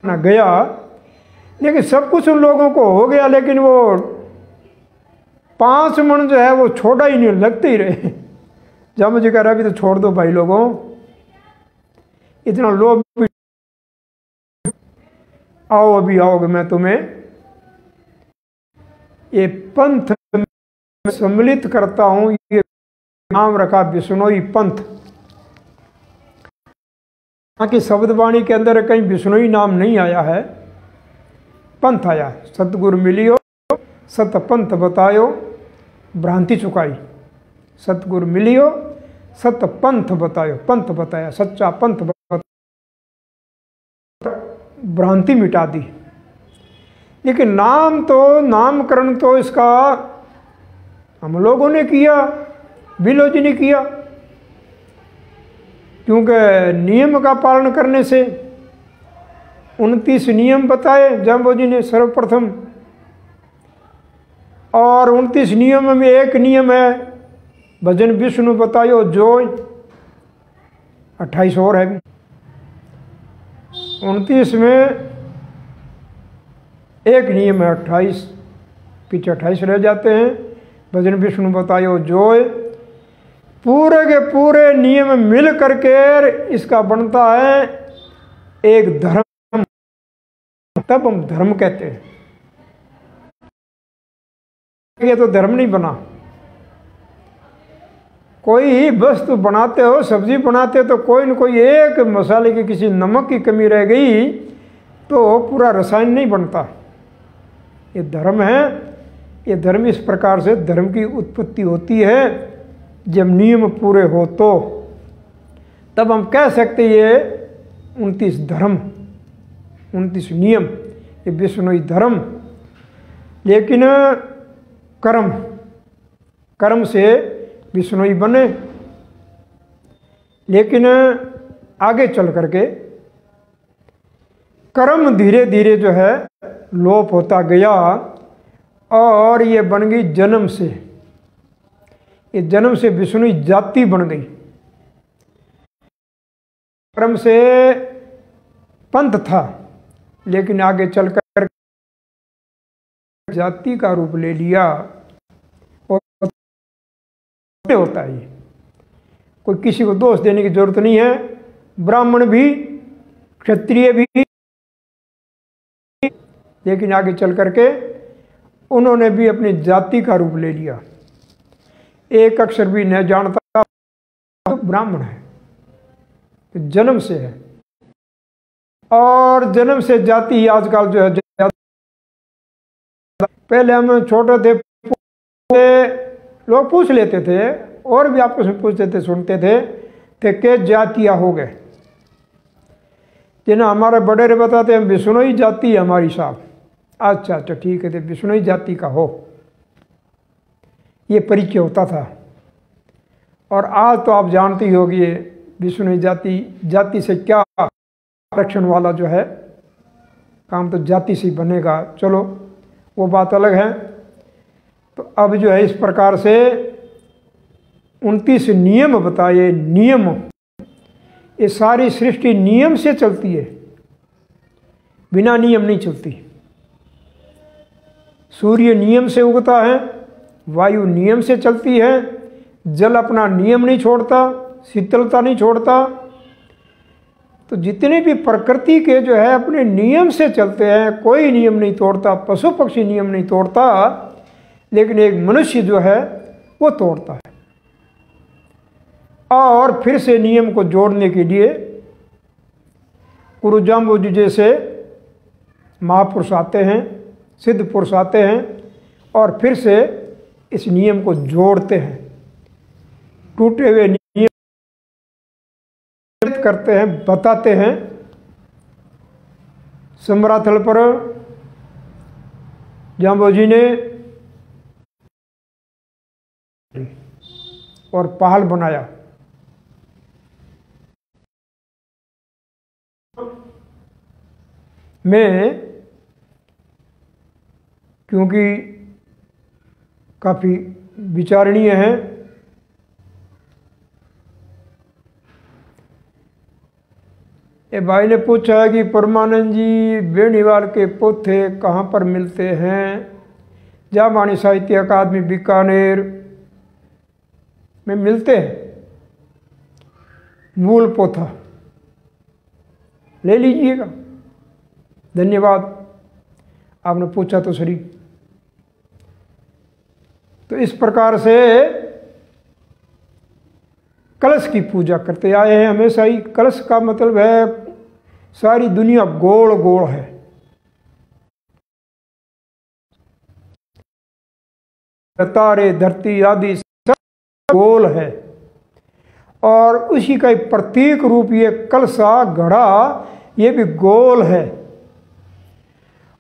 ना गया। लेकिन सब कुछ उन लोगों को हो गया, लेकिन वो 5 मन जो है वो छोड़ा ही नहीं, लगते ही रहे। जब मुझे कह रहा अभी तो छोड़ दो भाई लोगों, इतना लोभ भी, आओ अभी आओगे, मैं तुम्हें ये पंथ में सम्मिलित करता हूं। ये नाम रखा बिश्नोई पंथ। की शब्दवाणी के अंदर कहीं बिश्नोई नाम नहीं आया है, पंथ आया। सतगुरु मिलियो सत पंथ बतायो, भ्रांति चुकाई। सतगुरु मिलियो सत पंथ बतायो, पंथ बताया, सच्चा पंथ बताया, भ्रांति मिटा दी। लेकिन नाम तो, नामकरण तो इसका हम लोगों ने किया, बिलो जी ने किया, क्योंकि नियम का पालन करने से 29 नियम बताए जम्बो जी ने सर्वप्रथम। और 29 नियम में एक नियम है भजन विष्णु बतायो जोय, 28 और है भी। 29 में एक नियम है 28, पीछे 28 रह जाते हैं। भजन विष्णु बतायो जोय, पूरे के पूरे नियम मिल करके इसका बनता है एक धर्म, तब हम धर्म कहते हैं। ये तो धर्म नहीं बना। कोई ही वस्तु बनाते हो, सब्जी बनाते हो, तो कोई न कोई एक मसाले की, किसी नमक की कमी रह गई तो पूरा रसायन नहीं बनता। ये धर्म है। ये धर्म इस प्रकार से धर्म की उत्पत्ति होती है जब नियम पूरे हो, तो तब हम कह सकते ये 29 धर्म, 29 नियम, ये विष्णुई धर्म। लेकिन कर्म, कर्म से विष्णुई बने। लेकिन आगे चल करके कर्म धीरे धीरे जो है लोप होता गया और ये बन गई जन्म से। ये जन्म से विष्णुई जाति बन गई। कर्म से पंथ था, लेकिन आगे चलकर जाति का रूप ले लिया। और होता है। ये कोई किसी को दोष देने की जरूरत नहीं है। ब्राह्मण भी, क्षत्रिय भी, लेकिन आगे चल करके उन्होंने भी अपनी जाति का रूप ले लिया। एक अक्षर भी न जानता तो ब्राह्मण है, तो जन्म से है। और जन्म से जाति आजकल जो है, पहले हम छोटे थे लोग पूछ लेते थे, और भी आपस में पूछते थे, सुनते थे के जातियां हो गए। जिन्हें हमारे बड़े बताते हैं विष्णुई जाति है हमारी साहब। अच्छा अच्छा ठीक है, तो विष्णुई जाति का हो, ये परिचय होता था। और आज तो आप जानते ही होगी विष्णुई जाति से क्या आरक्षण वाला जो है काम, तो जाति से बनेगा। चलो वो बात अलग है। तो अब जो है इस प्रकार से 29 नियम बताए। नियम, ये सारी सृष्टि नियम से चलती है, बिना नियम नहीं चलती। सूर्य नियम से उगता है, वायु नियम से चलती है, जल अपना नियम नहीं छोड़ता, शीतलता नहीं छोड़ता। तो जितने भी प्रकृति के जो है अपने नियम से चलते हैं, कोई नियम नहीं तोड़ता। पशु पक्षी नियम नहीं तोड़ता, लेकिन एक मनुष्य जो है वो तोड़ता है। और फिर से नियम को जोड़ने के लिए गुरु जाम्बुजी जैसे महापुरुष आते हैं, सिद्ध पुरुष आते हैं, और फिर से इस नियम को जोड़ते हैं। टूटे हुए नियम करते हैं, बताते हैं। समराथल पर जाम्बुजी ने और पहाड़ बनाया। मैं क्योंकि काफ़ी विचारणीय है, ये भाई ने पूछा है कि परमानंद जी बेनीवाल के पोथे कहाँ पर मिलते हैं? जाबानी साहित्य अकादमी बीकानेर में मिलते हैं। मूल पोथा ले लीजिएगा। धन्यवाद, आपने पूछा तो सही। तो इस प्रकार से कलश की पूजा करते आए हैं हमेशा ही। कलश का मतलब है सारी दुनिया गोल गोल है। तारे धरती आदि सब गोल है, और उसी का एक प्रतीक रूप ये कलशा घड़ा ये भी गोल है।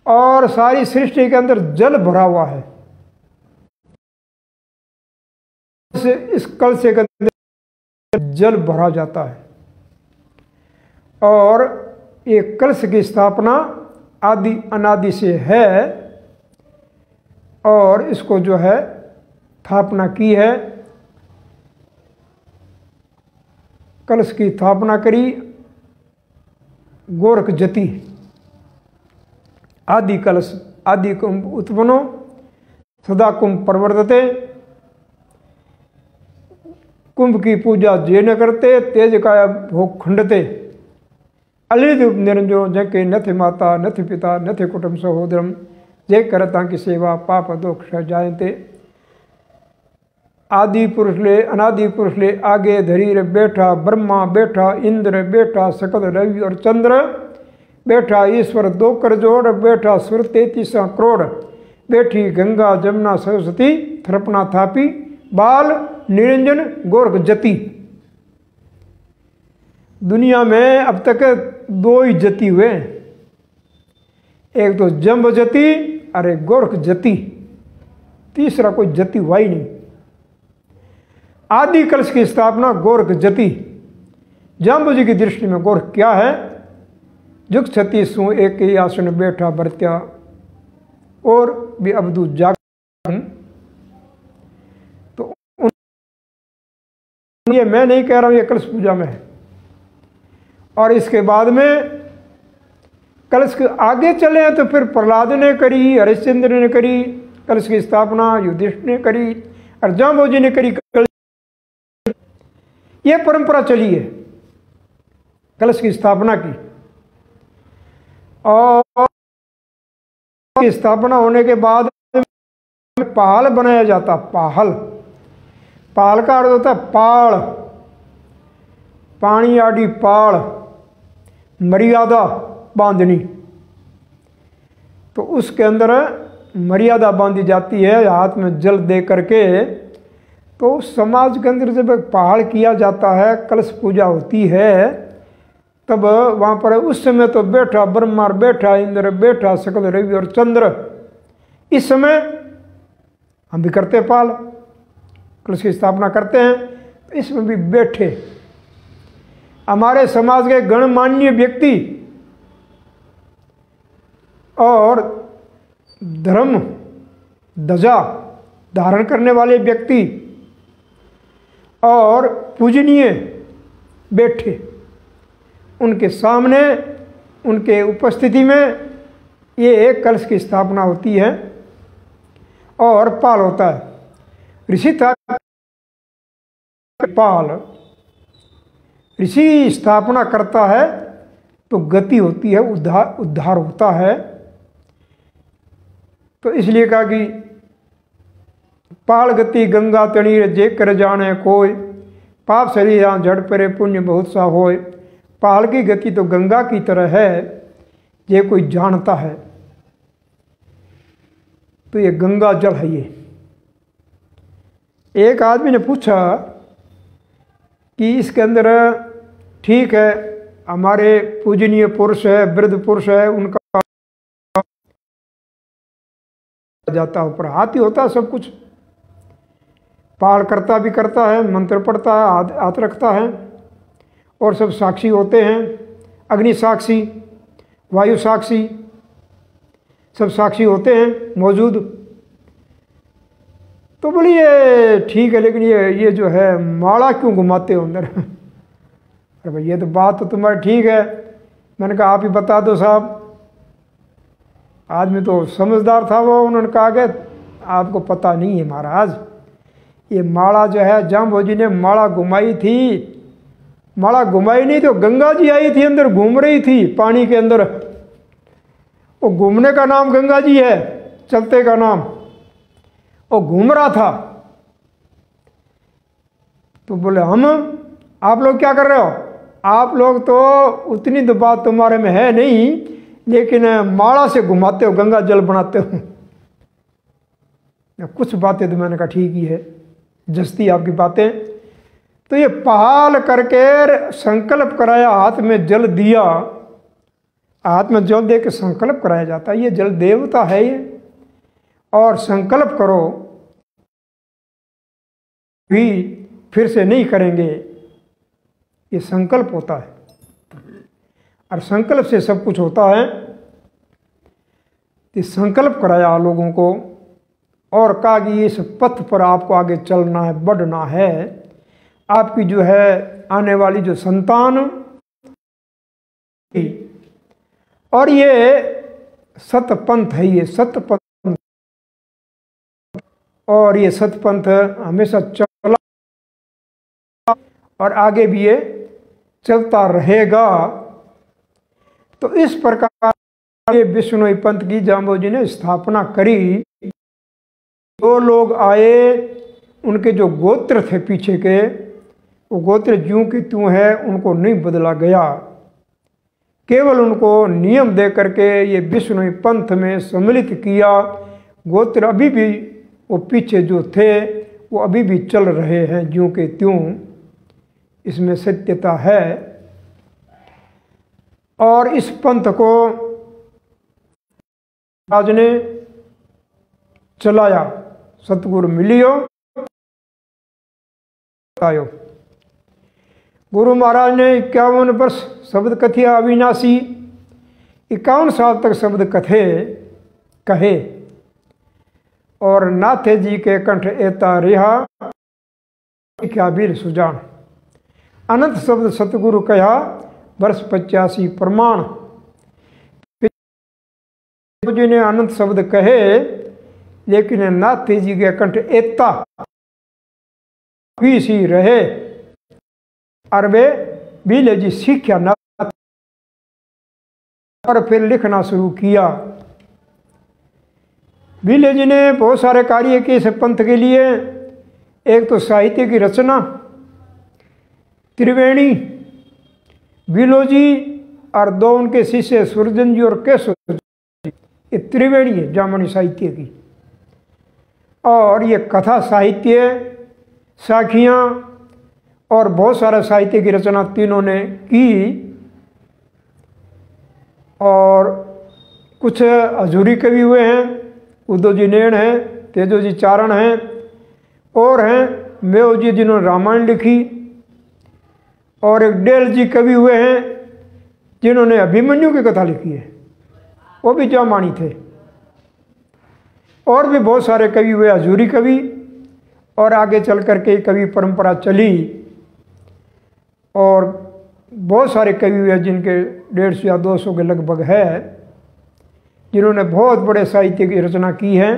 और सारी सृष्टि के अंदर जल भरा हुआ है। इस कलश के अंदर जल भरा जाता है, और ये कलश की स्थापना आदि अनादि से है। और इसको जो है स्थापना की है, कलश की स्थापना करी गोरख जति। आदि कलश आदि कुंभ उत्पन्नो सदा कुंभ प्रवर्तते। कुंभ की पूजा जे न करते, तेज का भोग खंडते। अलिद निरंजो जके नथ माता नथ पिता नथ कुटुंब सहोदरम, जे करता की सेवा पाप दोष जायते। आदि पुरुष ले अनादि पुरुष ले आगे धरीर बैठा, ब्रह्मा बैठा, इंद्र बैठा, सकल रवि और चंद्र बैठा, ईश्वर दो कर जोड़ बैठा, सुर 33 करोड़ बैठी, गंगा जमुना सरस्वती थरपना थापी, बाल निरंजन गोरख जति। दुनिया में अब तक 2 ही जति हुए, एक तो जम्ब जति और एक गोरख जति। तीसरा कोई जति हुआ ही नहीं। आदि कलश की स्थापना गोरख जति। जाम्बुजी की दृष्टि में गोरख क्या है? जुग छती सु एक ही आसन बैठा बरत्या, और भी अबदू जाग। तो ये मैं नहीं कह रहा हूं, ये कलश पूजा में है। और इसके बाद में कलश के आगे चले तो फिर प्रहलाद ने करी, हरिश्चंद्र ने करी कलश की स्थापना, युधिष्ठिर ने करी और जाम्बुजी ने करी। ये परंपरा चली है कलश की स्थापना की। और स्थापना होने के बाद पाल बनाया जाता। पाल, पाल का अर्थ होता है पाड़, पानी आदि पाड़, मर्यादा बांधनी। तो उसके अंदर मर्यादा बांधी जाती है हाथ में जल दे करके। तो समाज के अंदर जब पहाड़ किया जाता है, कलश पूजा होती है, तब वहाँ पर उस समय तो बैठा ब्रह्मा, बैठा इंद्र, बैठा सकल रवि और चंद्र। इस समय हम भी करते पाल, कलश की स्थापना करते हैं, तो इसमें भी बैठे हमारे समाज के गणमान्य व्यक्ति और धर्म ध्वजा धारण करने वाले व्यक्ति और पूजनीय बैठे, उनके सामने, उनके उपस्थिति में ये एक कलश की स्थापना होती है और पाल होता है। ऋषि था पाल, ऋषि स्थापना करता है तो गति होती है, उद्धार होता है। तो इसलिए कहा कि पाल गति गंगा तणीर जे कर जाने कोई, पाप सरी यहाँ झड़ परे पुण्य बहुत सा होय। पाल की गति तो गंगा की तरह है, ये कोई जानता है तो ये गंगा जल है। ये एक आदमी ने पूछा कि इसके अंदर ठीक है हमारे पूजनीय पुरुष है, वृद्ध पुरुष है, उनका जाता ऊपर हाथ ही होता है सब कुछ, पाल करता भी करता है, मंत्र पढ़ता है, हाथ रखता है, और सब साक्षी होते हैं, अग्नि साक्षी, वायु साक्षी, सब साक्षी होते हैं मौजूद। तो बोली ये ठीक है, लेकिन ये जो है माला क्यों घुमाते हो अंदर? अरे भाई ये तो बात तो तुम्हारी ठीक है। मैंने कहा आप ही बता दो साहब। आदमी तो समझदार था वो, उन्होंने कहा कि आपको पता नहीं है महाराज, ये माला जो है जाम्बो जी ने माला घुमाई थी, माला घुमाई नहीं तो गंगा जी आई थी अंदर, घूम रही थी पानी के अंदर। वो घूमने का नाम गंगा जी है, चलते का नाम, वो घूम रहा था। तो बोले आप लोग क्या कर रहे हो? आप लोग तो उतनी तो बात तुम्हारे में है नहीं, लेकिन माला से घुमाते हो, गंगा जल बनाते हो। कुछ बातें तो मैंने कहा ठीक ही है, जस्ती आपकी बातें। तो ये पहाल करके संकल्प कराया, हाथ में जल दिया, हाथ में जल दे के संकल्प कराया जाता है। ये जल देवता है ये, और संकल्प करो भी फिर से नहीं करेंगे, ये संकल्प होता है। और संकल्प से सब कुछ होता है। ये संकल्प कराया लोगों को और कहा कि इस पथ पर आपको आगे चलना है, बढ़ना है। आपकी जो है आने वाली जो संतान, और ये सतपंथ है, ये सतपंथ, और ये सतपंथ हमेशा चला और आगे भी ये चलता रहेगा। तो इस प्रकार ये विष्णोई पंथ की जाम्बो जी ने स्थापना करी। दो लोग आए, उनके जो गोत्र थे पीछे के, वो गोत्र ज्यों की त्यों है, उनको नहीं बदला गया। केवल उनको नियम दे करके ये विष्णोई पंथ में सम्मिलित किया। गोत्र अभी भी वो पीछे जो थे वो अभी भी चल रहे हैं ज्यों के त्यों, इसमें सत्यता है। और इस पंथ को राज ने चलाया, सतगुरु मिलियो आयो। गुरु महाराज ने 51 वर्ष शब्द कथिया अविनाशी, 51 साल तक शब्द कहे, और नाथे जी के कंठ एता रिहा क्या वीर सुजान। अनंत शब्द सतगुरु कहा, वर्ष 85 प्रमाण। जी ने अनंत शब्द कहे, लेकिन नाथे जी के कंठ एता भी सी रहे। और वे बिले जी सीखा न और फिर लिखना शुरू किया। बिले जी ने बहुत सारे कार्य किए इस पंथ के लिए। एक तो साहित्य की रचना, त्रिवेणी बिलो जी और दो उनके शिष्य सुरजन जी और केशव जी, ये त्रिवेणी है जामनी साहित्य की। और ये कथा साहित्य, साखियाँ और बहुत सारा साहित्य की रचना तीनों ने की। और कुछ हजूरी कवि हुए हैं, उद्धव जी नैण हैं, तेजो जी चारण हैं, और हैं मेव जी जिन्होंने रामायण लिखी, और एक डेल जी कवि हुए हैं जिन्होंने अभिमन्यु की कथा लिखी है, वो भी जामानी थे। और भी बहुत सारे कवि हुए हजूरी कवि, और आगे चल कर के कवि परंपरा चली। और बहुत सारे कवि हुए जिनके 150 या 200 के लगभग है, जिन्होंने बहुत बड़े साहित्य की रचना की है।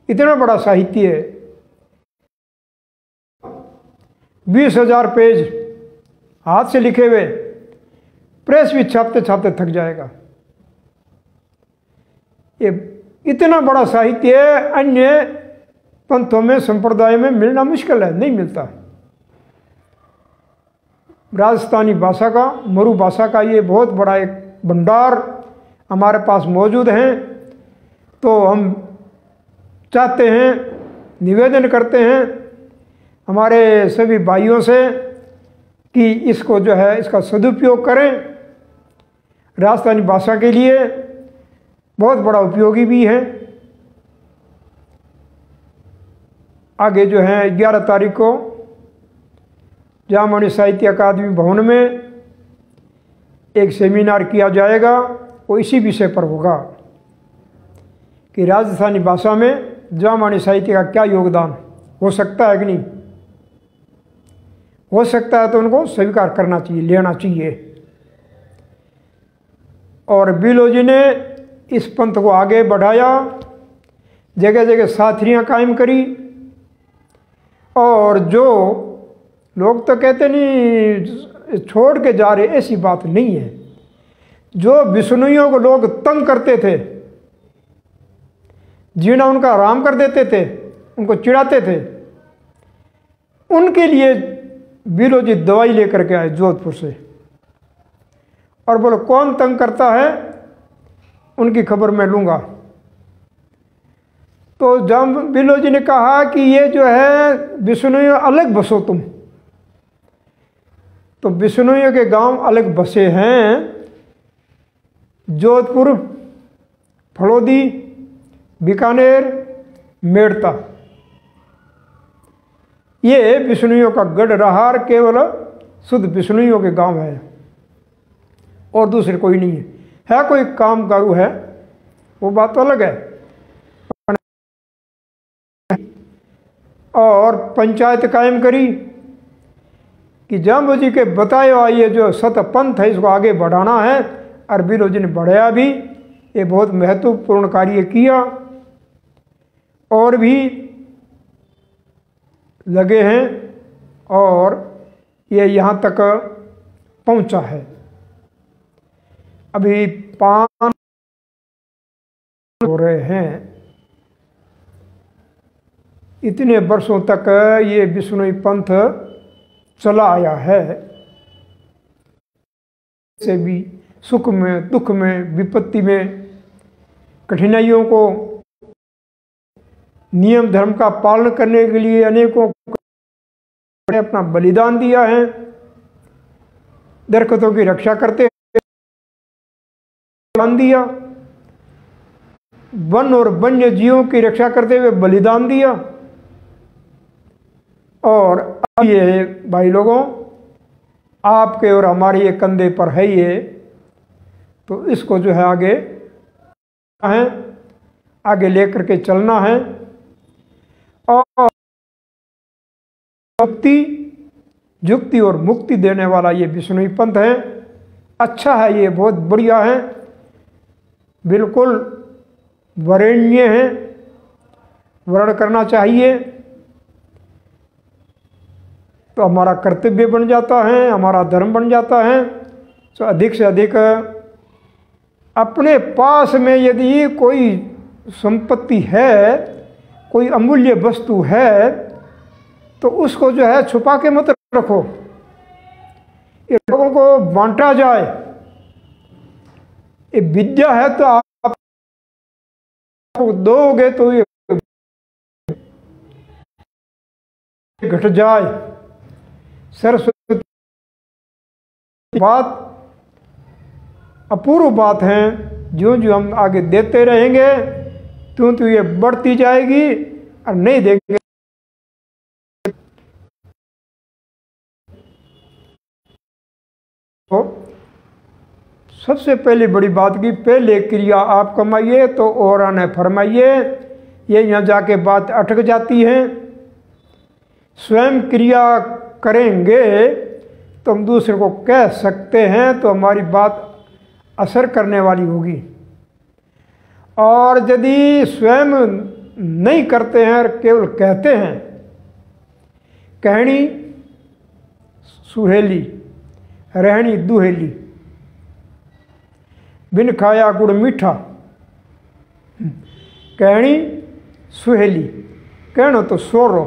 इतना बड़ा साहित्य, 20,000 पेज हाथ से लिखे हुए, प्रेस भी छापते छापते थक जाएगा। ये इतना बड़ा साहित्य अन्य पंथों में, संप्रदाय में मिलना मुश्किल है, नहीं मिलता। राजस्थानी भाषा का, मरु भाषा का ये बहुत बड़ा एक भंडार हमारे पास मौजूद है। तो हम चाहते हैं, निवेदन करते हैं हमारे सभी भाइयों से कि इसको जो है इसका सदुपयोग करें। राजस्थानी भाषा के लिए बहुत बड़ा उपयोगी भी है। आगे जो है 11 तारीख को जामनी साहित्य अकादमी भवन में एक सेमिनार किया जाएगा, वो इसी विषय पर होगा कि राजस्थानी भाषा में जामनी साहित्य का क्या योगदान हो सकता है कि नहीं हो सकता है, तो उनको स्वीकार करना चाहिए, लेना चाहिए। और बिलो जी ने इस पंथ को आगे बढ़ाया, जगह जगह साथरियाँ कायम करी। और जो लोग तो कहते नहीं छोड़ के जा रहे, ऐसी बात नहीं है। जो बिश्नोइयों को लोग तंग करते थे, जीना उनका आराम कर देते थे, उनको चिढ़ाते थे, उनके लिए बिलो जी दवाई लेकर के आए जोधपुर से। और बोलो कौन तंग करता है, उनकी खबर मैं लूँगा। तो जब बिलो जी ने कहा कि ये जो है बिश्नोइयों अलग बसो तुम, तो बिश्नोइयों के गांव अलग बसे हैं, जोधपुर, फड़ौदी, बीकानेर, मेड़ता। ये बिश्नोइयों का गढ़ रहा, केवल शुद्ध बिश्नोइयों के गांव है और दूसरे कोई नहीं है। कोई कामगारू है, वो बात तो अलग है। और पंचायत कायम करी कि जाम्बू जी के बताए हुआ ये जो सत पंथ है इसको आगे बढ़ाना है, और बिलो जी ने बढ़ाया भी। ये बहुत महत्वपूर्ण कार्य किया और भी लगे हैं, और ये यहाँ तक पहुँचा है। अभी 5 हो रहे हैं। इतने वर्षों तक ये बिश्नोई पंथ चला आया है, से भी सुख में, दुख में, विपत्ति में, कठिनाइयों को नियम धर्म का पालन करने के लिए अनेकों ने अपना बलिदान दिया है। दरख्तों की रक्षा करते बलिदान दिया, वन और वन्य जीवों की रक्षा करते हुए बलिदान दिया। और अब ये भाई लोगों, आपके और हमारे ये कंधे पर है ये, तो इसको जो है आगे लेकर के चलना है। और युक्ति और मुक्ति देने वाला ये बिश्नोई पंथ है। अच्छा है, ये बहुत बढ़िया है, बिल्कुल वरेण्य है, वर्ण करना चाहिए। तो हमारा कर्तव्य बन जाता है, हमारा धर्म बन जाता है। तो अधिक से अधिक अपने पास में यदि कोई संपत्ति है, कोई अमूल्य वस्तु है, तो उसको जो है छुपा के मत रखो, ये लोगों को बांटा जाए। ये विद्या है तो आप दोगे तो ये घट जाए। सरस्वती बात अपूर्व बात है, जो जो हम आगे देते रहेंगे त्यों तो ये बढ़ती जाएगी, और नहीं देंगे तो सबसे पहली बड़ी बात की पहले क्रिया आप कमाइए तो और आने फरमाइए। ये यहाँ जाके बात अटक जाती है। स्वयं क्रिया करेंगे तो हम दूसरे को कह सकते हैं, तो हमारी बात असर करने वाली होगी। और यदि स्वयं नहीं करते हैं और केवल कहते हैं, कहनी सुहेली रहनी दुहेली, बिन खाया गुड़ मीठा, कहनी सुहेली, कहनो तो सोरो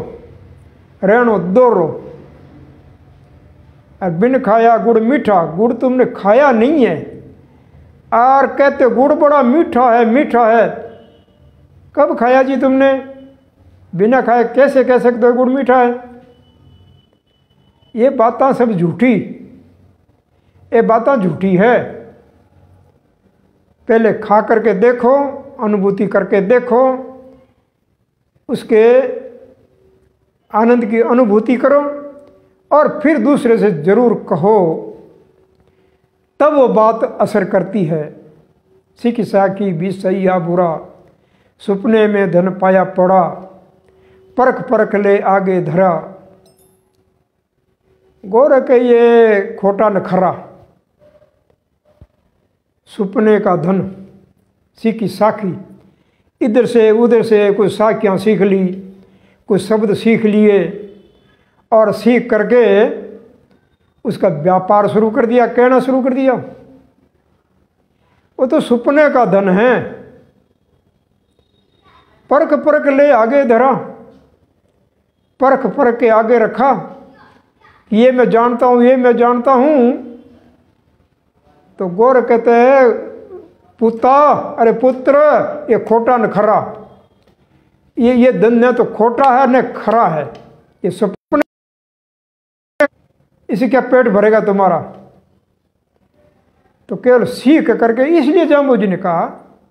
रहनो दोरो, और बिन खाया गुड़ मीठा, गुड़ तुमने खाया नहीं है और कहते गुड़ बड़ा मीठा है, मीठा है। कब खाया जी तुमने? बिना खाए कैसे कह सकते हो गुड़ मीठा है? ये बातें सब झूठी, ये बातें झूठी है। पहले खा करके देखो, अनुभूति करके देखो, उसके आनंद की अनुभूति करो और फिर दूसरे से जरूर कहो, तब वो बात असर करती है। सिख साखी भी सही या बुरा, सुपने में धन पाया पड़ा, परख परख ले आगे धरा। गोरख ये खोटा न खरा, सुपने का धन सीखी साखी, इधर से उधर से कुछ साखियाँ सीख ली, कुछ शब्द सीख लिए और सीख करके उसका व्यापार शुरू कर दिया, कहना शुरू कर दिया। वो तो सुपने का धन है। परख परख ले आगे धरा, परख परख के आगे रखा, ये मैं जानता हूँ, ये मैं जानता हूँ। तो गौर कहते हैं पुता, अरे पुत्र, ये खोटा न खरा, ये धन न तो खोटा है न खरा है, ये सपने, इसे क्या पेट भरेगा तुम्हारा? तो केवल सीख करके, इसलिए जाम्बू जी ने कहा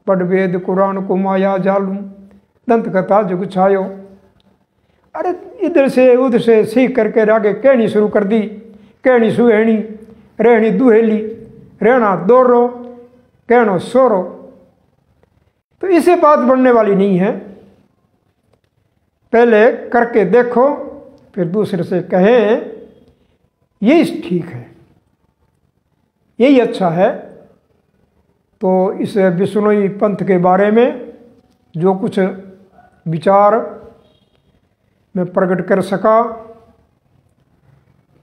पढ़ वेद कुरान को माया जालू, दंत कथा जुग छायो। अरे इधर से उधर से सीख करके आगे कहनी शुरू कर दी, कहनी सुहेणी रहनी दुहेली, रहना दोरो कहनो सोरो। तो इसे बात बढ़ने वाली नहीं है। पहले करके देखो, फिर दूसरे से कहें यही ठीक है, यही अच्छा है। तो इस बिश्नोई पंथ के बारे में जो कुछ विचार मैं प्रकट कर सका,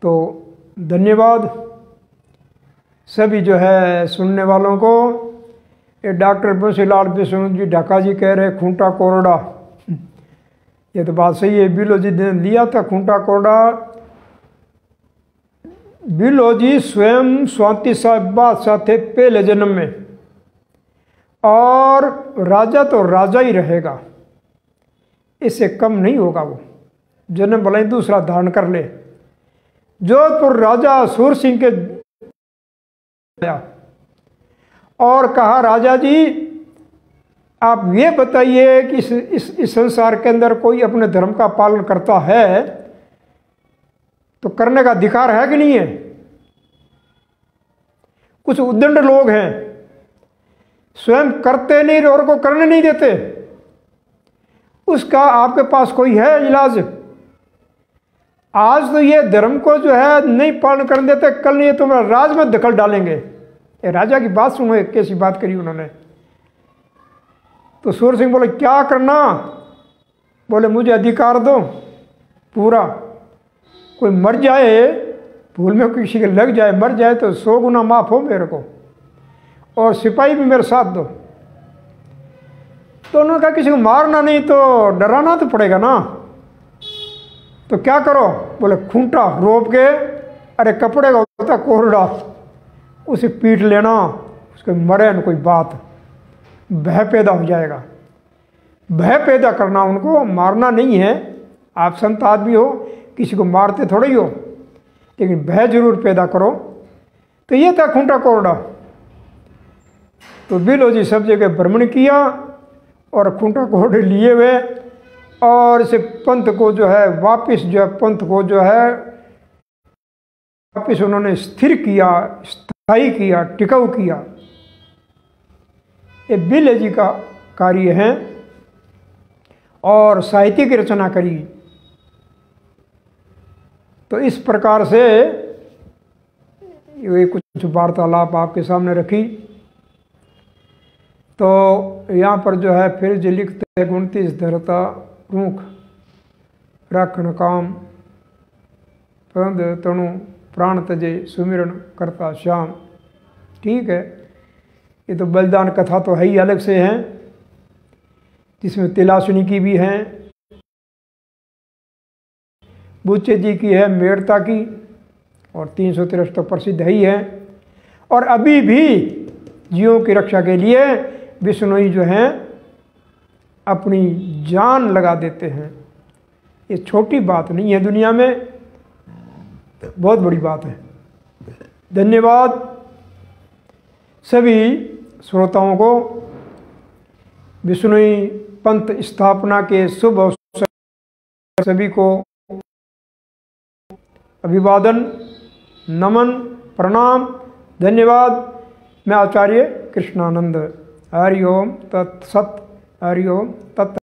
तो धन्यवाद सभी जो है सुनने वालों को। ये डॉक्टर बंसीलाल बिश्नोई जी ढाका जी कह रहे खूंटा कोरडा, ये तो बात सही है। बिलो जी ने लिया था खूंटा कोरडा। बिलो जी स्वयं स्वाति साहब बादशाह थे पहले जन्म में, और राजा तो राजा ही रहेगा, इससे कम नहीं होगा। वो जन्म भले ही दूसरा धारण कर ले। जोधपुर राजा सूर सिंह के और कहा राजा जी आप ये बताइए कि इस संसार के अंदर कोई अपने धर्म का पालन करता है तो करने का अधिकार है कि नहीं है? कुछ उद्दंड लोग हैं, स्वयं करते नहीं और को करने नहीं देते। उसका आपके पास कोई है इलाज? आज तो ये धर्म को जो है नहीं पालन करने देते, कल ये तुम्हारा राज में दखल डालेंगे। ये राजा की बात सुनो, एक कैसी बात करी उन्होंने। तो सूर सिंह बोले क्या करना? बोले मुझे अधिकार दो पूरा, कोई मर जाए, भूल में किसी के लग जाए, मर जाए तो 100 गुना माफ़ हो मेरे को, और सिपाही भी मेरे साथ दो। तो उन्होंने कहा किसी को मारना नहीं तो डराना तो पड़ेगा ना, तो क्या करो? बोले खूंटा रोप के, अरे कपड़े का होता कोरडा, उसे पीट लेना, उसके मरे न कोई बात, भय पैदा हो जाएगा। भय पैदा करना, उनको मारना नहीं है। आप संत आदमी हो, किसी को मारते थोड़े ही हो, लेकिन भय जरूर पैदा करो। तो ये था खूंटा कोरडा। तो बिलो जी सब जगह भ्रमण किया और खूंटा कोरडे लिए हुए, और इसे पंथ को जो है वापिस जो है पंथ को जो है वापिस उन्होंने स्थिर किया, स्थायी किया, टिकाऊ किया। ये बिले जी का कार्य है, और साहित्य की रचना करी। तो इस प्रकार से ये कुछ वार्तालाप आपके सामने रखी। तो यहाँ पर जो है फिर जो लिखते हैं 29 धरता रूख राखण काम, पंद तणु प्राण तजे सुमिरन करता श्याम। ठीक है, ये तो बलिदान कथा तो है ही, अलग से हैं, जिसमें तिलासुनी की भी है, बुच्चे जी की है, मेड़ता की, और 363 तो प्रसिद्ध है ही है। और अभी भी जीवों की रक्षा के लिए विष्णुई जो हैं अपनी जान लगा देते हैं। ये छोटी बात नहीं है, दुनिया में बहुत बड़ी बात है। धन्यवाद सभी श्रोताओं को। विष्णुई पंथ स्थापना के शुभ अवसर सभी को अभिवादन, नमन, प्रणाम, धन्यवाद। मैं आचार्य कृष्णानंद। हरि ओम तत्सत। हरि ओम तत्।